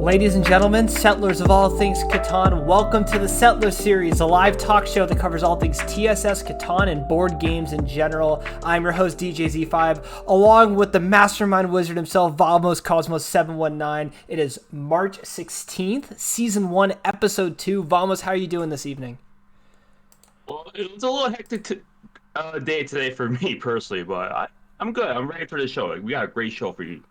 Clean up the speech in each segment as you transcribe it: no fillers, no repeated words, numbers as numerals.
Ladies and gentlemen, settlers of all things Catan, welcome to the Settler Series, a live talk show that covers all things TSS, Catan, and board games in general. I'm your host, DJ Z5, along with the mastermind wizard himself, Valmos Cosmos 719. It is March 16th, Season 1, Episode 2. Valmos, how are you doing this evening? Well, it was a little hectic day today for me personally, but I'm good. I'm ready for the show. We got a great show for you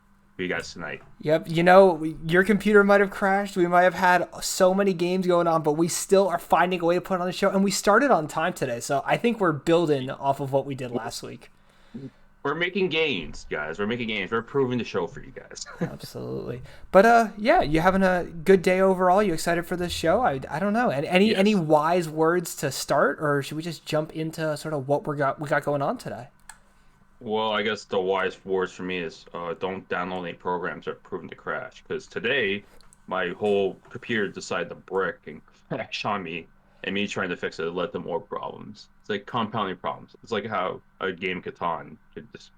guys tonight. Yep, you know, your computer might have crashed. We might have had so many games going on, but we still are finding a way to put on the show. And we started on time today, so I think we're building off of what we did last week. We're making gains, guys. We're making gains. We're improving the show for you guys. Absolutely. But yeah, you having a good day overall? You excited for this show? I don't know. And any Yes. wise words to start, or should we just jump into sort of what we got going on today? Well, I guess the wise words for me is don't download any programs that are proven to crash. Because today, my whole computer decided to brick and crash on me, and me trying to fix it led to more problems. It's like compounding problems. It's like how a game Catan could just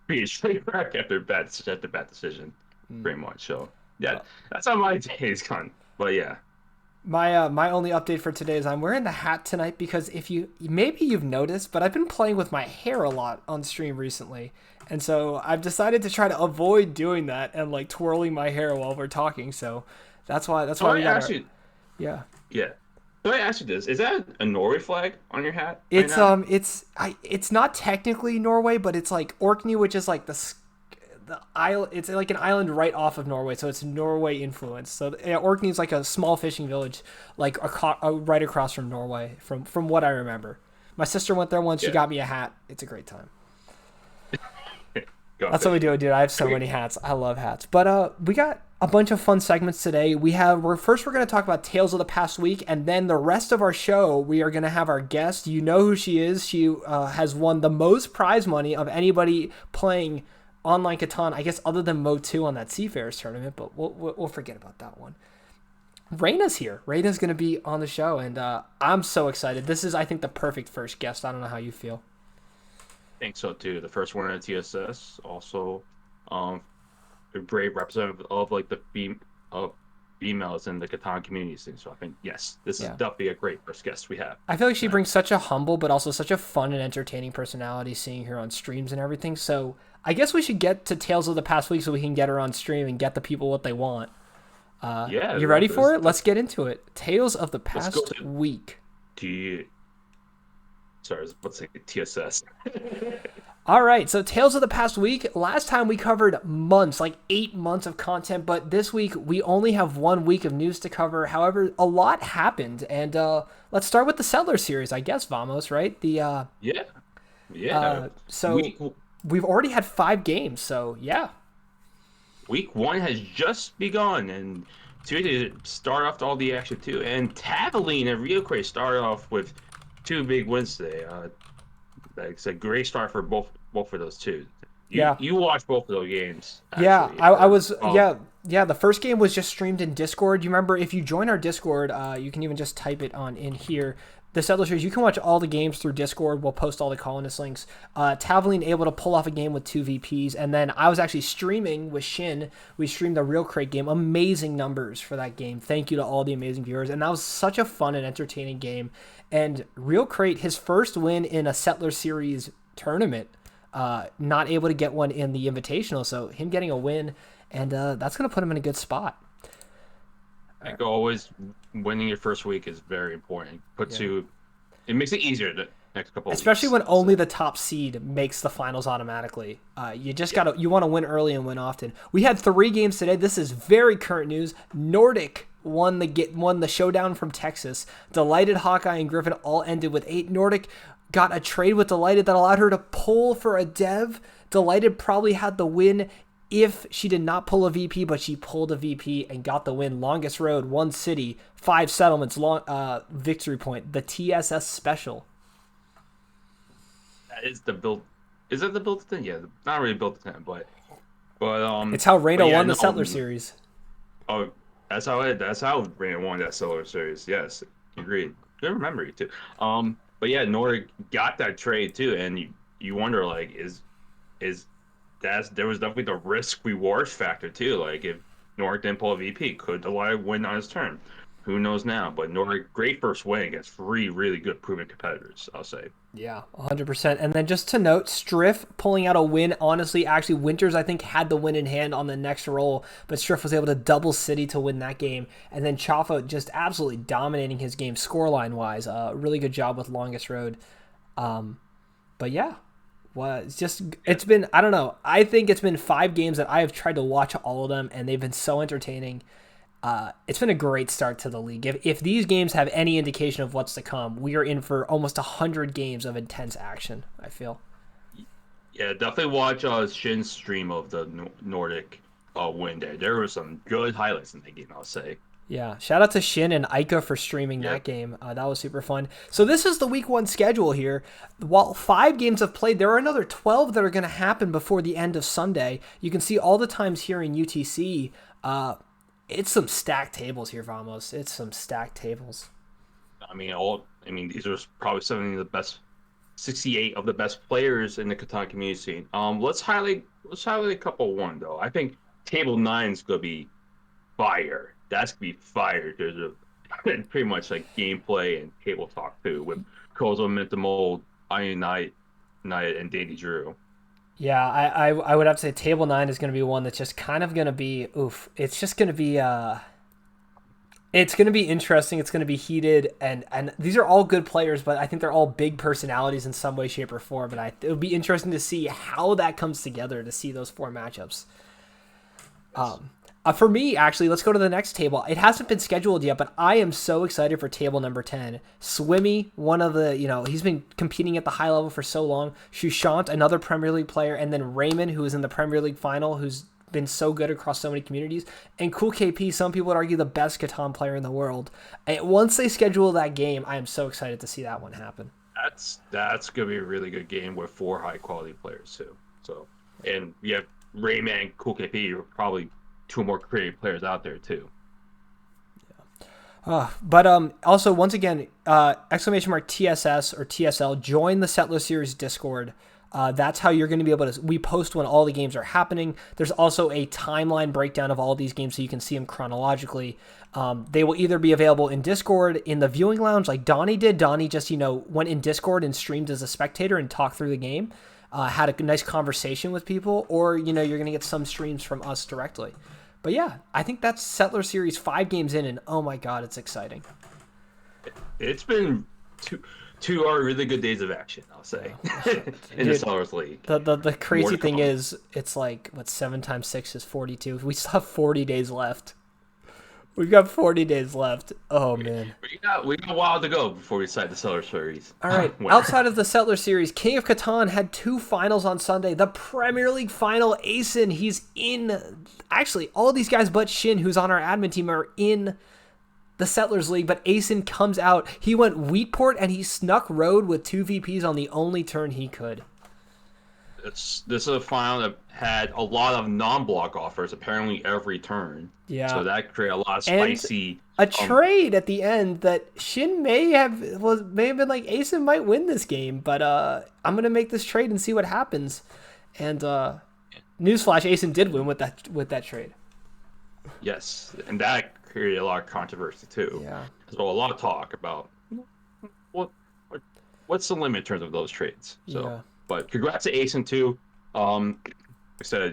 be a straight wreck after bad decision, pretty much. So yeah, that's how my day is gone. But yeah. My only update for today is I'm wearing the hat tonight because if you maybe you've noticed, but I've been playing with my hair a lot on stream recently. And so I've decided to try to avoid doing that and like twirling my hair while we're talking. So that's why we got yeah. Yeah. So I asked you this: is that a Norway flag on your hat right It's now? it's not technically Norway, but it's like Orkney, which is like the island. It's like an island right off of Norway, so it's Norway influence. So yeah, Orkney is like a small fishing village, like right across from Norway, from what I remember. My sister went there once. She Yeah. got me a hat. It's a great time. Go That's what we fishing. do, dude. I have so many hats. I love hats. But we got a bunch of fun segments today. We're going to talk about Tales of the Past Week, and then the rest of our show, we are going to have our guest. You know who she is. She has won the most prize money of anybody playing online Catan, I guess, other than Mo 2 on that Seafarers tournament, but we'll forget about that one. Raina's here. Raina's going to be on the show, and I'm so excited. This is, I think, the perfect first guest. I don't know how you feel. I think so too. The first one at TSS, also, a great representative of like the females in the Catan community thing. So I think yes, this is Yeah. definitely a great first guest we have. I feel like she brings such a humble but also such a fun and entertaining personality seeing her on streams and everything. So I guess we should get to Tales of the Past Week so we can get her on stream and get the people what they want. Yeah, You ready for it? Let's get into it. Tales of the let's go Past Week. T. Sorry, let's say TSS. All right, so Tales of the Past Week. Last time we covered months, like 8 months of content, but this week we only have 1 week of news to cover. However, a lot happened, and let's start with the Settler series, I guess, Vamos, right? Yeah, yeah. So Week we've already had 5 games, so yeah. week one has just begun, and Tuesday start off all the action too. And Tavaline and Rio Cray started off with 2 big wins today. It's a great start for both of those two. Yeah. You watched both of those games. Yeah, Actually. I was Um, yeah. The first game was just streamed in Discord. You remember if you join our Discord, you can even just type it on in here. The Settler Series, you can watch all the games through Discord. We'll post all the colonist links. Tavaline able to pull off a game with 2 VPs, and then I was actually streaming with Shin. We streamed the Real Crate game. Amazing numbers for that game. Thank you to all the amazing viewers, and that was such a fun and entertaining game. And Real Crate, his first win in a Settler Series tournament. Not able to get one in the Invitational, so him getting a win, and that's going to put him in a good spot. like always, winning your first week is very important. It makes it easier the next couple of Especially weeks. when only the top seed makes the finals automatically. You want to win early and win often. We had 3 games today. This is very current news. Nordic won the showdown from Texas. Delighted, Hawkeye, and Griffin all ended with 8. Nordic got a trade with Delighted that allowed her to pull for a dev. Delighted probably had the win if she did not pull a VP, but she pulled a VP and got the win. Longest road, 1 city, 5 settlements, victory point. The TSS special. That is the build. Is it the build to 10? Yeah, not really built to 10, but It's how Reyna but yeah, won the no, Settler series. Oh, that's how Raiyanar won that Solar Series. Yes, agreed. Good memory too. But yeah, Nordic got that trade too, and you wonder like is there was definitely the risk reward factor too. Like if Norik didn't pull a VP. Could Delay win on his turn? Who knows now? But Norik, great first win against three really good proven competitors, I'll say. Yeah, 100%. And then just to note, Striff pulling out a win. Honestly, actually, Winters, I think, had the win in hand on the next roll, but Striff was able to double City to win that game. And then Chafa just absolutely dominating his game scoreline wise. Really good job with Longest Road. But yeah, it's been, I don't know. I think it's been 5 games that I have tried to watch all of them, and they've been so entertaining. It's been a great start to the league. If these games have any indication of what's to come, we are in for almost 100 games of intense action, I feel. Yeah, definitely watch Shin's stream of the Nordic win there. There were some good highlights in that game, I'll say. Yeah, shout out to Shin and Aika for streaming that Yep. game. That was super fun. So this is the week 1 schedule here. While 5 games have played, there are another 12 that are going to happen before the end of Sunday. You can see all the times here in UTC. It's some stacked tables here, Vamos. It's some stacked tables. These are probably some of the best 68 of the best players in the Catan community scene. Let's highlight a couple one though. I think table 9 is gonna be fire. That's gonna be fire. There's a pretty much like gameplay and table talk too with Kozo Mintamold, Iron Knight, and Danny Drew. Yeah, I would have to say table 9 is going to be one that's just kind of going to be oof. It's just going to be it's going to be interesting. It's going to be heated, and these are all good players, but I think they're all big personalities in some way, shape, or form. And it would be interesting to see how that comes together to see those 4 matchups. For me, actually, let's go to the next table. It hasn't been scheduled yet, but I am so excited for table number 10. Swimmy, one of the, he's been competing at the high level for so long. Shushant, another Premier League player, and then Raymond, who is in the Premier League final, who's been so good across so many communities. And Cool KP, some people would argue the best Catan player in the world. And once they schedule that game, I am so excited to see that one happen. That's gonna be a really good game with 4 high quality players too. So, and we have Rayman, Cool KP, probably 2 more creative players out there too. But also, once again, exclamation mark TSS or TSL, join the Settler Series Discord. That's how you're going to be able to, we post when all the games are happening. There's also a timeline breakdown of all these games so you can see them chronologically. They will either be available in Discord, in the viewing lounge like Donnie did. Donnie just, went in Discord and streamed as a spectator and talked through the game. Had a nice conversation with people, or, you're going to get some streams from us directly. But yeah, I think that's Settler Series 5 games in, and oh my god, it's exciting. It's been two are really good days of action, I'll say, in the Settlers League. The crazy thing is, it's like, 7 times 6 is 42. We still have 40 days left. We've got 40 days left. Oh, man. We got a while to go before we decide the Settler Series. All right. Outside of the Settler Series, King of Catan had 2 finals on Sunday. The Premier League final, Asen, he's in. Actually, all of these guys but Shin, who's on our admin team, are in the Settlers League, but Asen comes out. He went Wheatport, and he snuck road with 2 VPs on the only turn he could. This is a final that had a lot of non-block offers, apparently every turn. Yeah. So that created a lot of spicy. And a trade at the end that Shin may have been like, Asen might win this game, but I'm gonna make this trade and see what happens. And newsflash, Asen did win with that trade. Yes, and that created a lot of controversy too. Yeah. So a lot of talk about what's the limit in terms of those trades. So. Yeah. But congrats to Asen too. Like I said,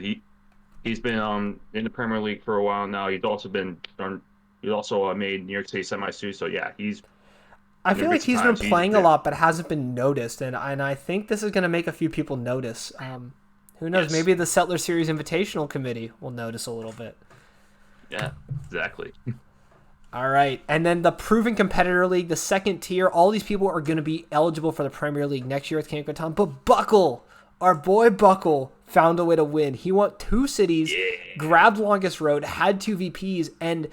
he's been in the Premier League for a while now. He's also made New York State semis too. So yeah, I feel like he's been playing a lot, but hasn't been noticed, and I think this is going to make a few people notice. Who knows? Yes. Maybe the Settler Series Invitational Committee will notice a little bit. Yeah, exactly. All right, and then the Proven Competitor League, the second tier, all these people are going to be eligible for the Premier League next year with King of Catan. But Buckle, our boy Buckle, found a way to win. He won 2 cities, grabbed Longest Road, had 2 VPs, and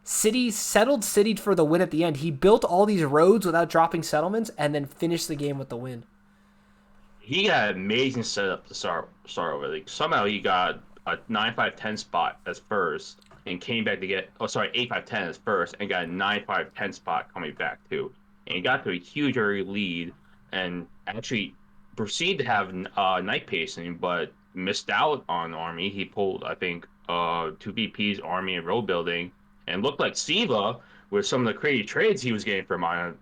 settled for the win at the end. He built all these roads without dropping settlements, and then finished the game with the win. He got an amazing setup to start over. Like, somehow he got a 9-5-10 spot as first. And came back to get 8-5-10 as first, and got a 9-5-10 spot coming back too. And he got to a huge early lead, and actually proceeded to have night pacing, but missed out on Army. He pulled, I think, two VPs, Army and Road Building, and looked like Siva with some of the crazy trades he was getting from Ion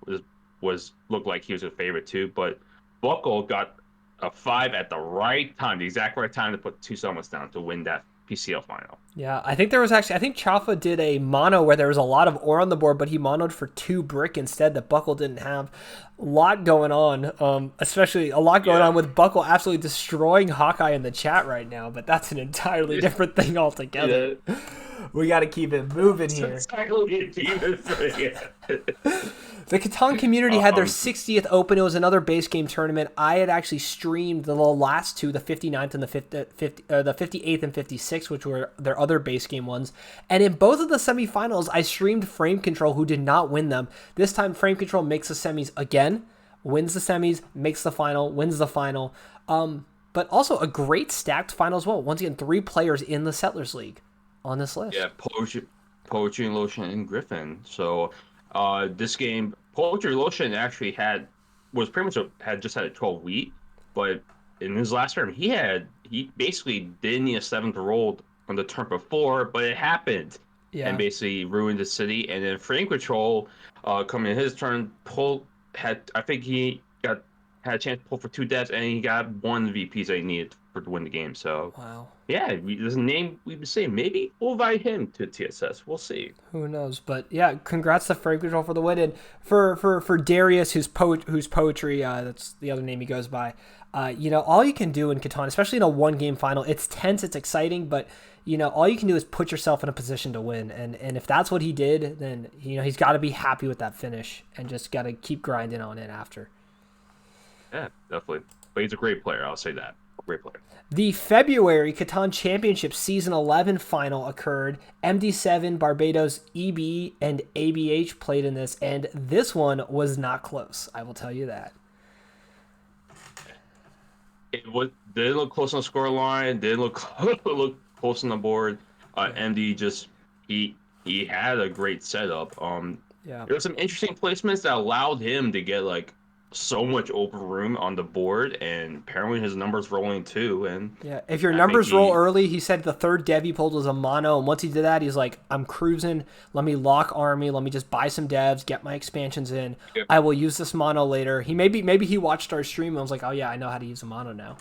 was looked like he was a favorite too. But Buckle got a 5 at the right time, the exact right time to put two summits down to win that PCL final. Yeah, I think there was actually, I think Chafa did a mono where there was a lot of ore on the board, but he monoed for 2 brick instead that Buckle didn't have. A lot going on, especially a lot going on with Buckle absolutely destroying Hawkeye in the chat right now, but that's an entirely different thing altogether. Yeah. We got to keep it moving here. The Catan community had their 60th Open. It was another base game tournament. I had actually streamed the last two, the 59th and the 58th and 56th, which were their other base game ones. And in both of the semifinals, I streamed Frame Control, who did not win them. This time, Frame Control makes the semis again, wins the semis, makes the final, wins the final. But also a great stacked final as well. Once again, 3 players in the Settlers League on this list. Yeah, Poetry and Lotion and Griffin. So this game, Poetry Lotion actually had just had a 12 wheat, but in his last term he basically didn't need a 7th roll on the turn before, but it happened. Yeah. And basically ruined the city. And then Frame Control coming in his turn I think he had a chance to pull for 2 deaths, and he got 1 VPs that he needed to win the game. So wow. Yeah, there's a name we've been saying. Maybe we'll invite him to TSS. We'll see. Who knows? But yeah, congrats to Frame Control for the win. And for Darius, whose poetry, that's the other name he goes by. All you can do in Catan, especially in a 1-game final, it's tense, it's exciting, but all you can do is put yourself in a position to win. And if that's what he did, then he's got to be happy with that finish and just got to keep grinding on it after. Yeah, definitely. But he's a great player. I'll say that. Great player. The February Catan Championship Season 11 final occurred. MD7, Barbados, EB, and ABH played in this, and this one was not close. I will tell you that. Didn't look close on the score line. Didn't look close on the board. MD just he had a great setup. There were some interesting placements that allowed him to get like so much open room on the board, and apparently his numbers rolling too. And yeah, if your numbers roll early, he said the 3rd dev he pulled was a mono, and once he did that, he's like, I'm cruising, let me lock army, let me just buy some devs, get my expansions in. Yep. I will use this mono later. He maybe he watched our stream and was like, oh yeah, I know how to use a mono now.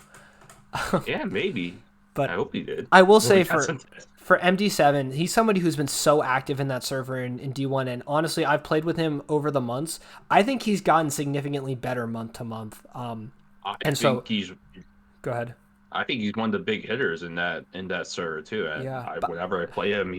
Yeah, maybe. But I hope he did. I will say for MD7, he's somebody who's been so active in that server in D1, and honestly, I've played with him over the months. I think he's gotten significantly better month to month. Go ahead. I think he's one of the big hitters in that server too. And whenever I play him,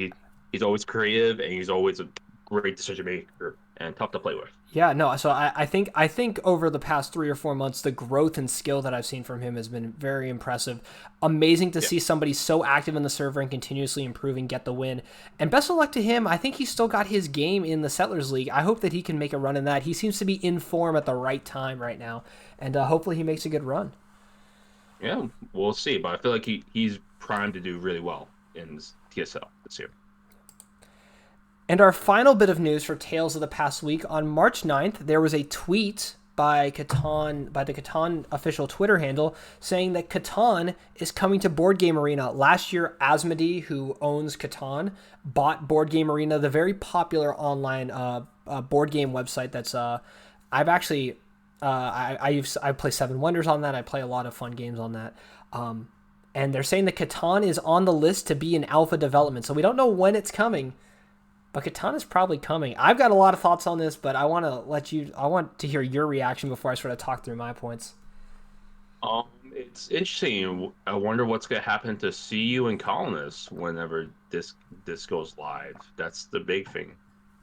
he's always creative, and he's always a great decision maker and tough to play with. Yeah, no. So I think over the past 3 or 4 months, the growth and skill that I've seen from him has been very impressive. Amazing to see somebody so active in the server and continuously improving get the win. And best of luck to him. I think he's still got his game in the Settlers League. I hope that he can make a run in that. He seems to be in form at the right time right now, and hopefully he makes a good run. Yeah, we'll see. But I feel like he's primed to do really well in TSL this year. And our final bit of news for Tales of the past week, on March 9th, there was a tweet by the Catan official Twitter handle saying that Catan is coming to Board Game Arena. Last year, Asmodee, who owns Catan, bought Board Game Arena, the very popular online board game website that's I've actually I play Seven Wonders on that. I play a lot of fun games on that. And they're saying that Catan is on the list to be in alpha development. So we don't know when it's coming, but Catan is probably coming. I've got a lot of thoughts on this, but I want to hear your reaction before I sort of talk through my points. It's interesting. I wonder what's going to happen to CU and Colonists whenever this goes live. That's the big thing.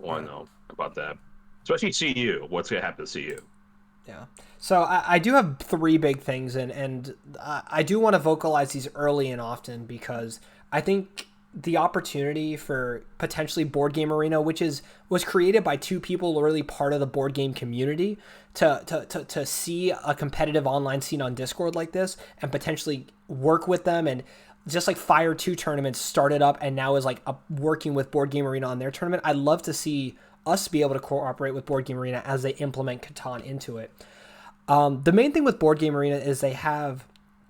I want to know about that. Especially CU. What's going to happen to CU? Yeah. So I do have 3 big things, and I do want to vocalize these early and often, because I think the opportunity for potentially Board Game Arena, which was created by 2 people really part of the board game community, to see a competitive online scene on Discord like this and potentially work with them, and just like Fire 2 tournaments started up and now is like working with Board Game Arena on their tournament. I'd love to see us be able to cooperate with Board Game Arena as they implement Catan into it. The main thing with Board Game Arena is they have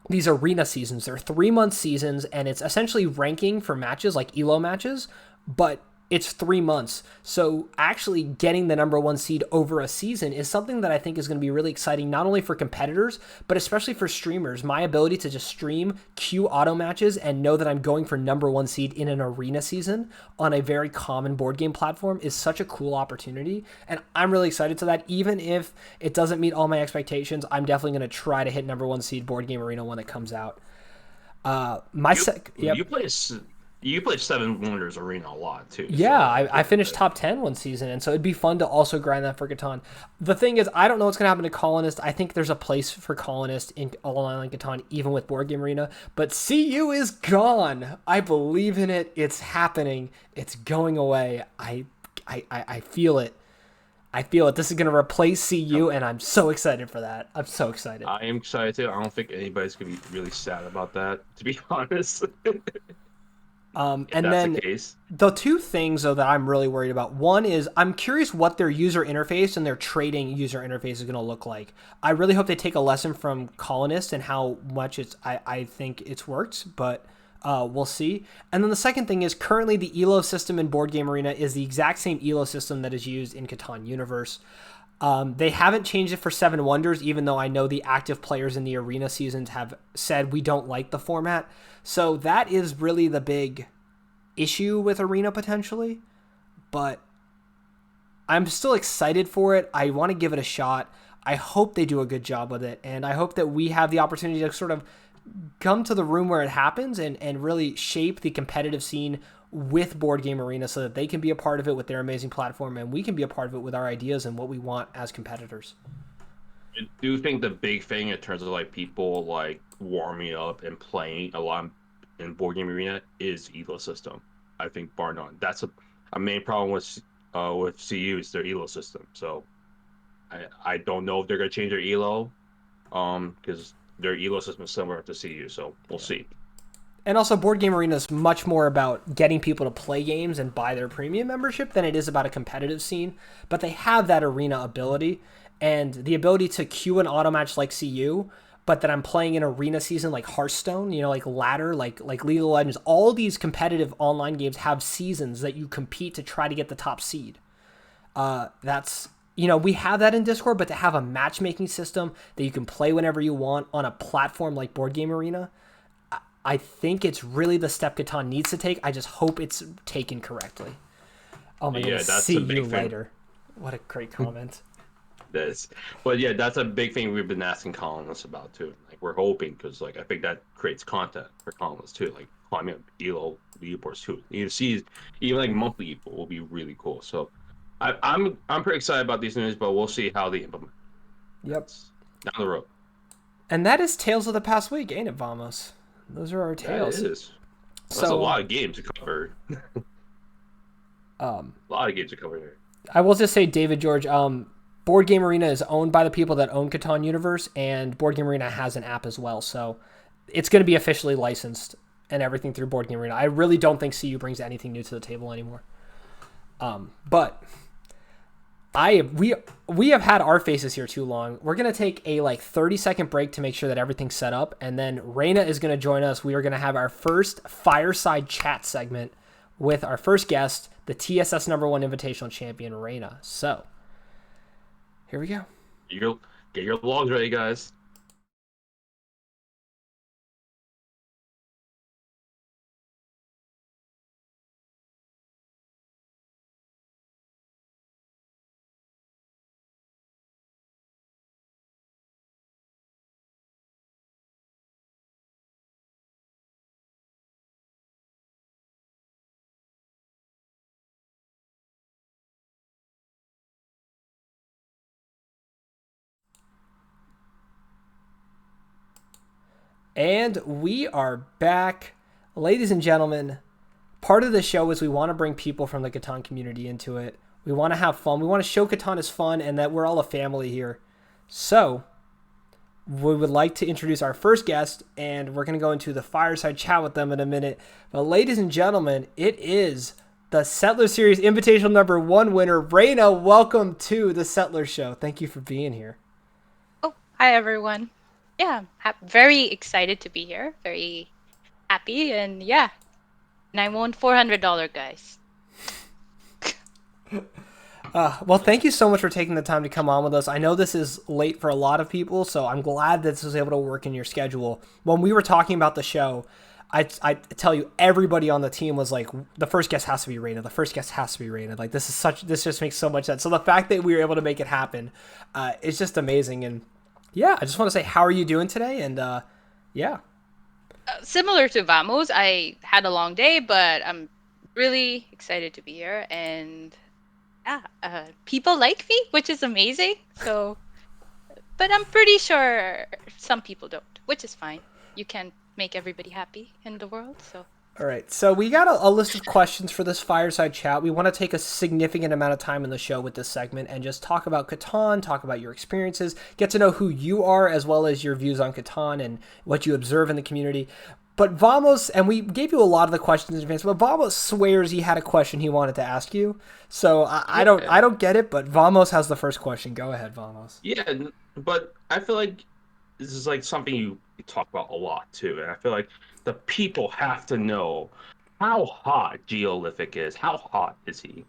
these arena seasons. They're 3-month seasons, and it's essentially ranking for matches like ELO matches, but it's 3 months. So actually getting the number 1 seed over a season is something that I think is going to be really exciting, not only for competitors, but especially for streamers. My ability to just stream queue auto matches and know that I'm going for number 1 seed in an arena season on a very common board game platform is such a cool opportunity. And I'm really excited to that. Even if it doesn't meet all my expectations, I'm definitely going to try to hit number 1 seed board game arena when it comes out. You play Seven Wonders Arena a lot too. Yeah, I finished top 10 one season, and so it'd be fun to also grind that for Catan. The thing is, I don't know what's going to happen to Colonist. I think there's a place for Colonist in online Catan, even with Board Game Arena, but CU is gone. I believe in it. It's happening. It's going away. I feel it. I feel it. This is going to replace CU, and I'm so excited for that. I'm so excited. I am excited too. I don't think anybody's going to be really sad about that, to be honest. And then the two things though that I'm really worried about. One is I'm curious what their user interface and their trading user interface is going to look like. I really hope they take a lesson from Colonist and how much I think it's worked, but we'll see. And then the second thing is currently the ELO system in Board Game Arena is the exact same ELO system that is used in Catan Universe. They haven't changed it for Seven Wonders, even though I know the active players in the arena seasons have said we don't like the format. So that is really the big issue with arena potentially. But I'm still excited for it. I want to give it a shot. I hope they do a good job with it. And I hope that we have the opportunity to sort of come to the room where it happens and really shape the competitive scene with Board Game Arena so that they can be a part of it with their amazing platform and we can be a part of it with our ideas and what we want as competitors. I do think the big thing in terms of like people like warming up and playing a lot in Board Game Arena is ELO system. I think bar none. That's a main problem with CU is their ELO system. So I don't know if they're gonna change their ELO because their ELO system is similar to CU. So we'll see. And also, Board Game Arena is much more about getting people to play games and buy their premium membership than it is about a competitive scene. But they have that arena ability and the ability to queue an auto match like CU, but that I'm playing an arena season like Hearthstone, like Ladder, like League of Legends. All these competitive online games have seasons that you compete to try to get the top seed. That's... we have that in Discord, but to have a matchmaking system that you can play whenever you want on a platform like Board Game Arena, I think it's really the step Catan needs to take. I just hope it's taken correctly. Oh my goodness, that's see you later. What a great comment. But yeah, that's a big thing we've been asking colonists about too. Like we're hoping because like I think that creates content for colonists too. Like climbing up ELO leaderboards too. You see, even like monthly ELO will be really cool. So I'm pretty excited about these news, but we'll see how they implement. Yep. Down the road. And that is Tales of the Past Week, ain't it, Vamos? Those are our tales. Yeah, it is. That's a lot of games to cover. A lot of games to cover here. I will just say, David George, Board Game Arena is owned by the people that own Catan Universe, and Board Game Arena has an app as well. So it's going to be officially licensed and everything through Board Game Arena. I really don't think CU brings anything new to the table anymore. But we have had our faces here too long. We're going to take a 30-second break to make sure that everything's set up, and then Raina is going to join us. We are going to have our first Fireside Chat segment with our first guest, the TSS #1 Invitational champion, Raina. So, here we go. Get your logs ready, guys. And we are back. Ladies and gentlemen, part of the show is we want to bring people from the Catan community into it. We want to have fun. We want to show Catan is fun and that we're all a family here. So, we would like to introduce our first guest, and we're going to go into the Fireside Chat with them in a minute. But ladies and gentlemen, it is the Settler Series Invitational #1 winner, Raina. Welcome to the Settler Show. Thank you for being here. Oh, hi everyone. yeah, very excited to be here. Very happy, and yeah, and I won $400, guys. Well, thank you so much for taking the time to come on with us. I know this is late for a lot of people, so I'm glad that this was able to work in your schedule. When we were talking about the show, I tell you, everybody on the team was like, the first guest has to be rated. The first guest has to be rated. Like this just makes so much sense. So the fact that we were able to make it happen, is just amazing. And yeah, I just want to say, how are you doing today? And yeah. Similar to Vamos, I had a long day, but I'm really excited to be here, and yeah, people like me, which is amazing. So, but I'm pretty sure some people don't, which is fine. You can't make everybody happy in the world, so. All right, so we got a list of questions for this fireside chat. We want to take a significant amount of time in the show with this segment and just talk about Catan, talk about your experiences, get to know who you are as well as your views on Catan and what you observe in the community. But Vamos, and we gave you a lot of the questions in advance, but Vamos swears he had a question he wanted to ask you. So I Yeah, don't get it, but Vamos has the first question. Go ahead, Vamos. yeah, but I feel like this is like something you talk about a lot too, and I feel like the people have to know how hot Geolithic is. How hot is he?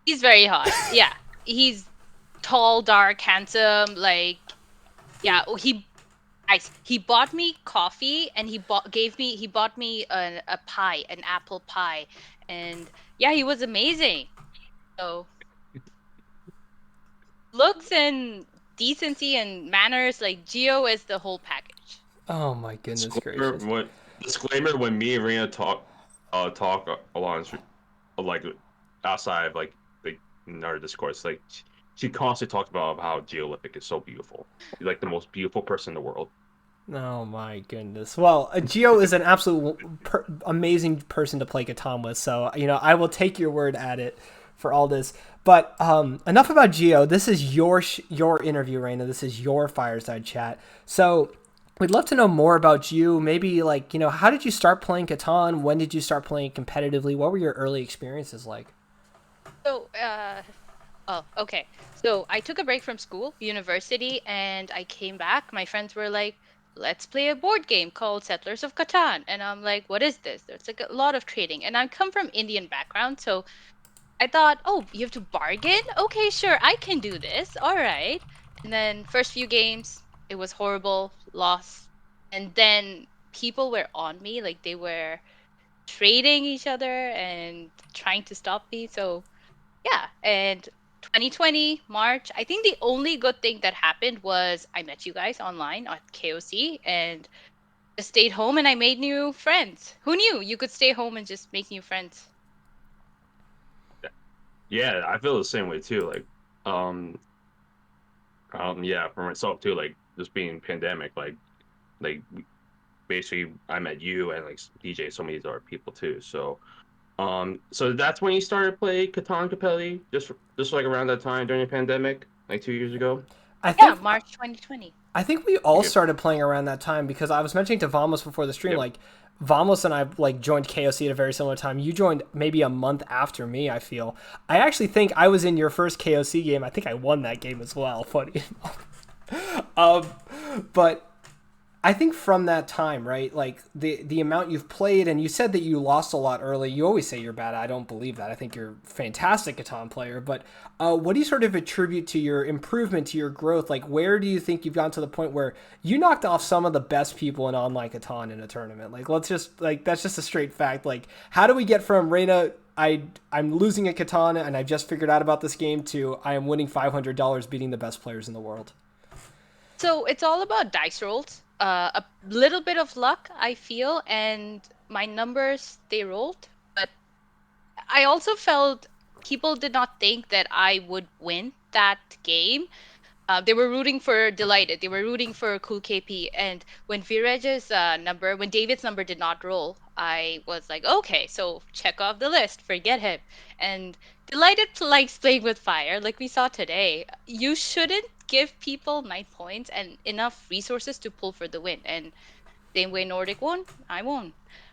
He's very hot. Yeah. He's tall, dark, handsome. Like, yeah, he bought me coffee, and he bought me a pie, an apple pie. And yeah, he was amazing. So, looks and decency and manners, like Geo is the whole package. Oh my goodness Disclaimer gracious. when disclaimer when me and Rena talk along like outside of like in our discourse, like she constantly talks about how Geolithic is so beautiful. He's like the most beautiful person in the world. Oh my goodness. Well, Geo is an absolute amazing person to play Catan with. So, I will take your word at it for all this. But enough about Geo. This is your interview, Raina. This is your fireside chat. So, we'd love to know more about you. Maybe like, how did you start playing Catan? When did you start playing competitively? What were your early experiences like? So, oh, okay. So I took a break from school, university, and I came back. My friends were like, let's play a board game called Settlers of Catan. And I'm like, what is this? There's like a lot of trading. And I come from Indian background, so I thought, oh, you have to bargain? Okay, sure, I can do this. All right. And then first few games, it was horrible, lost. And then people were on me, like they were trading each other and trying to stop me. So yeah, and 2020 March, I think the only good thing that happened was I met you guys online at KOC and just stayed home and I made new friends. Who knew you could stay home and just make new friends? Yeah, I feel the same way too. Um, yeah, for myself too. Like just being pandemic, like basically I met you and like DJ, so many other people too. So that's when you started playing Catan Capelli, just like around that time during the pandemic, like 2 years ago. I Yeah, think March 2020. I think we all Okay. started playing around that time because I was mentioning to Vamos before the stream, Yep. like Vamos and I like joined KOC at a very similar time. You joined maybe a month after me, I feel. I actually think I was in your first KOC game. I think I won that game as well. Funny. um, but I think from that time, right? Like the amount you've played, and you said that you lost a lot early. You always say you're bad. I don't believe that. I think you're a fantastic Catan player. But what do you sort of attribute to your improvement, to your growth? Like, where do you think you've gotten to the point where you knocked off some of the best people in online Catan in a tournament? Like, let's just like that's just a straight fact. Like, how do we get from Reina? I'm losing at Catan, and I've just figured out about this game to I am winning $500 beating the best players in the world. So it's all about dice rolls. A little bit of luck, I feel, and my numbers they rolled. But I also felt people did not think that I would win that game. They were rooting for Delighted. They were rooting for Cool KP. And when Viraj's when David's number did not roll, I was like, okay, so check off the list. Forget him. And Delighted likes playing with fire, like we saw today. You shouldn't give people 9 points and enough resources to pull for the win. And same way Nordic won, I won.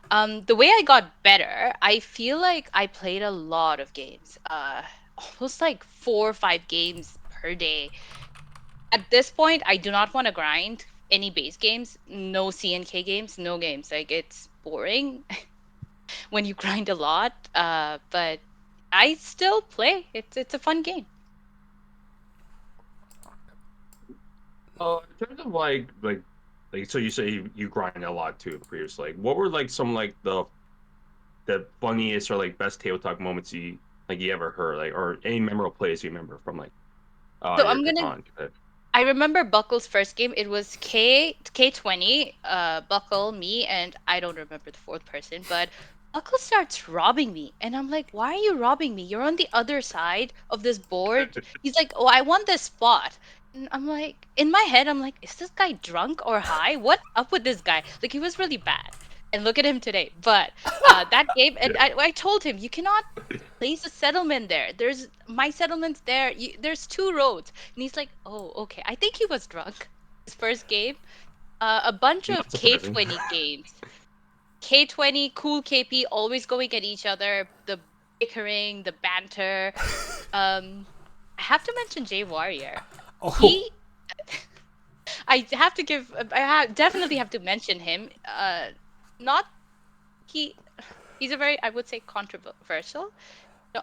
The way I got better, I feel like I played a lot of games. Almost like 4 or 5 games per day. At this point, I do not want to grind. any base games, no CNK games, no games. Like it's boring when you grind a lot. But I still play. It's a fun game. In terms of so you say you grind a lot too previously. Like, what were like some like the funniest or like best tabletop moments you ever heard, like, or any memorable plays you remember from like So your I'm gonna Catan? I remember Buckle's first game. It was K20, Buckle, me, and I don't remember the fourth person, but Buckle starts robbing me, and I'm like, "Why are you robbing me? You're on the other side of this board." He's like, "Oh, I want this spot." And I'm like, in my head, I'm like, "Is this guy drunk or high? What's up with this guy?" Like he was really bad. And look at him today. But that game, and I told him, "You cannot place a settlement there. There's my settlement's there. There's two roads." And he's like, "Oh, okay." I think he was drunk. His first game. A bunch Not of surprising. K20 games. K20, cool KP, always going at each other. The bickering, the banter. Um, I have to mention Jay Warrior. Oh, He, I have to give. Definitely have to mention him. Not he. He's a very, I would say, controversial.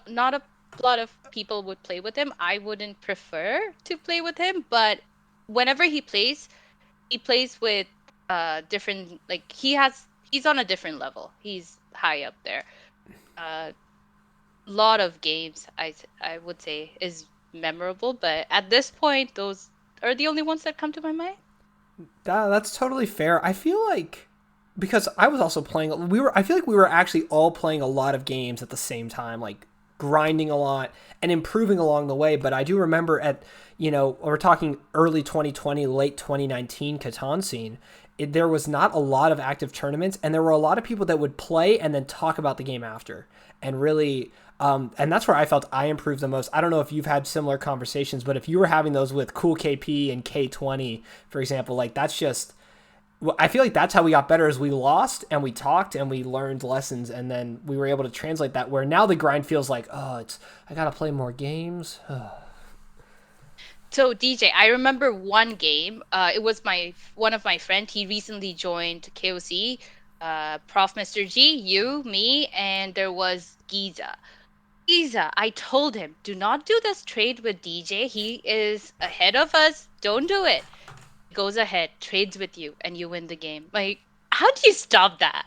Not a lot of people would play with him. I wouldn't prefer to play with him, but whenever he plays with different, like he's on a different level. He's high up there. Uh lot of games I would say is memorable, but at this point those are the only ones that come to my mind. that's totally fair. I feel like because I was also playing, I feel like we were actually all playing a lot of games at the same time, like grinding a lot and improving along the way. But I do remember we're talking early 2020, late 2019 Catan scene. There was not a lot of active tournaments, and there were a lot of people that would play and then talk about the game after, and really, and that's where I felt I improved the most. I don't know if you've had similar conversations, but if you were having those with Cool KP and K20, for example, like that's just, I feel like that's how we got better. Is we lost and we talked and we learned lessons, and then we were able to translate that. Where now the grind feels like, oh, it's I gotta play more games. So DJ, I remember one game. It was my one of my friend. He recently joined KOC. Prof. Mr. G, you, me, and there was Giza. Giza, I told him, do not do this trade with DJ. He is ahead of us. Don't do it. He goes ahead, trades with you, and you win the game. Like, how do you stop that?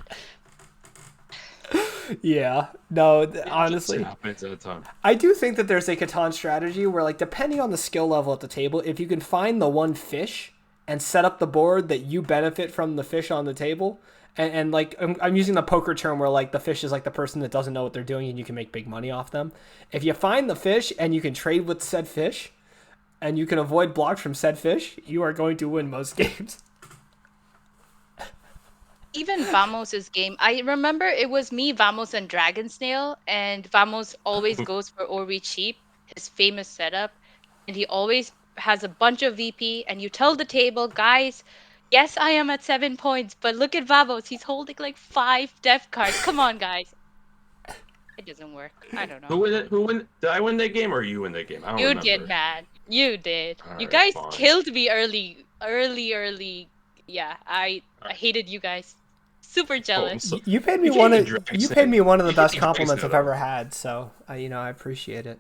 Yeah, no, It just honestly, happens at a time. I do think that there's a Catan strategy where, like, depending on the skill level at the table, if you can find the one fish and set up the board that you benefit from the fish on the table, and like, I'm using the poker term where, like, the fish is like the person that doesn't know what they're doing and you can make big money off them. If you find the fish and you can trade with said fish and you can avoid blocks from said fish, you are going to win most games. Even Vamos's game, I remember it was me, Vamos, and Dragon Snail, and Vamos always goes for Orwe Cheap, his famous setup, and he always has a bunch of VP, and you tell the table, guys, yes, I am at 7 points, but look at Vamos, he's holding like 5 death cards. Come on, guys. It doesn't work. I don't know. Who win it? Who win? Did I win that game or you win that game? I don't You did, remember. man. You did. All You right, guys fine. killed me early, early, early. Yeah, All I right. hated you guys. Super Oh, I'm jealous. so. You paid me You can't one be of drag you paid me one of the You can't best be drag compliments I've though. ever had, so I appreciate it.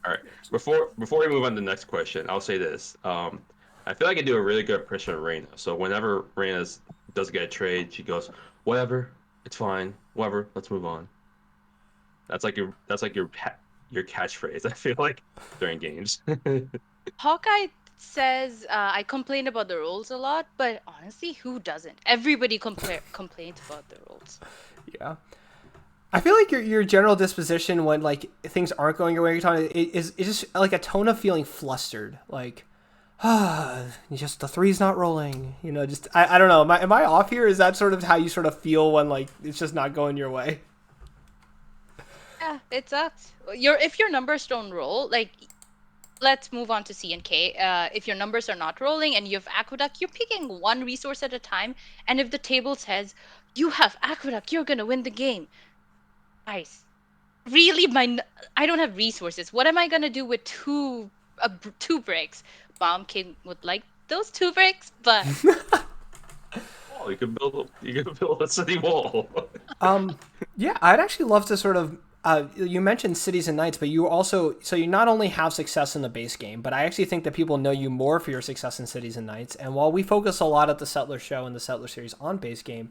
All right. Before we move on to the next question, I'll say this. I feel like I do a really good impression of Reina. So whenever Reina does get a trade, she goes, "Whatever, it's fine. Whatever, let's move on." That's like your catchphrase. I feel like during games. Hawkeye says I complain about the rules a lot, but honestly, who doesn't? Everybody complains about the rules. Yeah. I feel like your general disposition when like things aren't going your way is just like a tone of feeling flustered, like just the three's not rolling. Just I don't know. Am I off here? Is that sort of how you sort of feel when like it's just not going your way? Yeah, it sucks. If your numbers don't roll, like let's move on to C and K. If your numbers are not rolling and you have Aqueduct, you're picking one resource at a time. And if the table says you have Aqueduct, you're gonna win the game. Guys, really, I don't have resources. What am I gonna do with two bricks? Mom King would like those 2 bricks, but Oh, you could build a city wall. Yeah, I'd actually love to sort of. You mentioned Cities and Knights, but you also so you not only have success in the base game, but I actually think that people know you more for your success in Cities and Knights. And while we focus a lot at the Settler Show and the Settler Series on base game,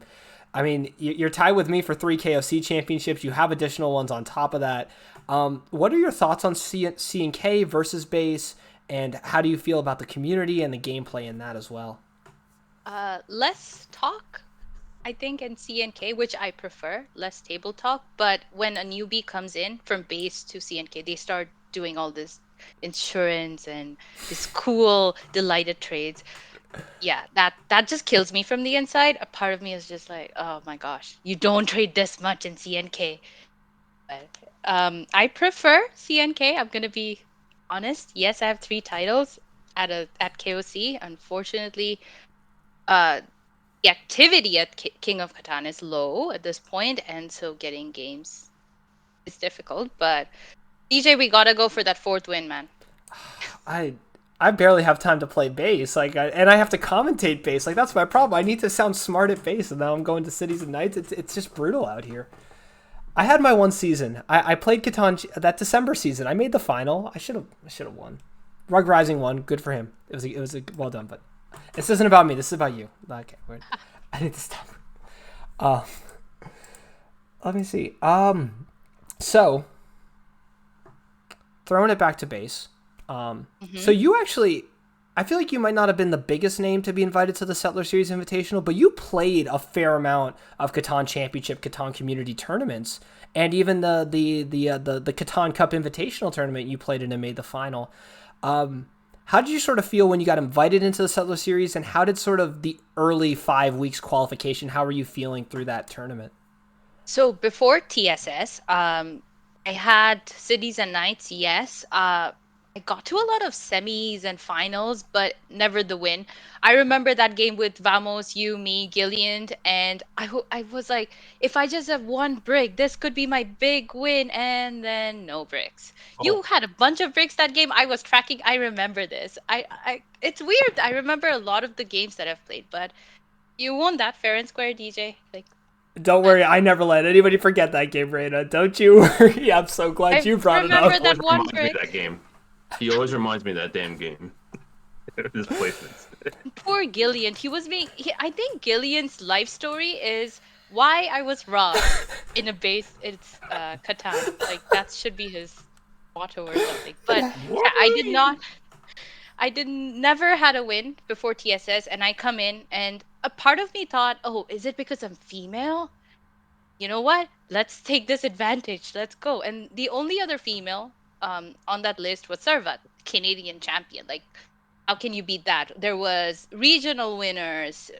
I mean you're tied with me for 3 KOC championships. You have additional ones on top of that. What are your thoughts on C and K versus base, and how do you feel about the community and the gameplay in that as well? less talk, I think, in CNK, which I prefer, less table talk. But when a newbie comes in from base to CNK, they start doing all this insurance and this cool delighted trades. Yeah, that just kills me from the inside. A part of me is just like, oh my gosh, you don't trade this much in CNK. But I prefer CNK. I'm gonna be honest. Yes, I have 3 titles at KOC. Unfortunately, uh, the activity at King of Catan is low at this point, and so getting games is difficult. But DJ, we gotta go for that 4th win, man. I I barely have time to play bass, and I have to commentate bass. Like that's my problem. I need to sound smart at bass, and now I'm going to Cities and Nights. It's just brutal out here. I had my one season. I played Catan that December season. I made the final. I should have won. Rug Rising won. Good for him. It was a well done. But this isn't about me. This is about you. Okay, I need to stop. Uh, Let me see. So throwing it back to base. So you actually, I feel like you might not have been the biggest name to be invited to the Settler Series Invitational, but you played a fair amount of Catan Championship, Catan Community tournaments, and even the Catan Cup Invitational tournament you played in and made the final. How did you sort of feel when you got invited into the Settler Series, and how did sort of the early 5 weeks qualification? How were you feeling through that tournament? So before TSS, I had Cities and Nights, yes. I got to a lot of semis and finals, but never the win. I remember that game with Vamos, you, me, Gillian, and I was like, if I just have 1 brick, this could be my big win, and then no bricks. You Oh, had a bunch of bricks that game. I was tracking. I remember this. It's weird. I remember a lot of the games that I've played, but you won that fair and square, DJ. Like, Don't worry, I never let anybody forget that game, Reina. Don't you worry. I'm so glad I you brought it up. remember that always one reminds me of brick. that game. He always reminds me of that damn game. His placements. Poor Gillian. I think Gillian's life story is why I was robbed in a base. It's Catan. Like that should be his motto or something. But yeah, I didn't never had a win before TSS, and I come in, and a part of me thought, oh, is it because I'm female? You know what? Let's take this advantage. Let's go. And the only other female on that list was Servat, Canadian champion. Like, how can you beat that? There was regional winners,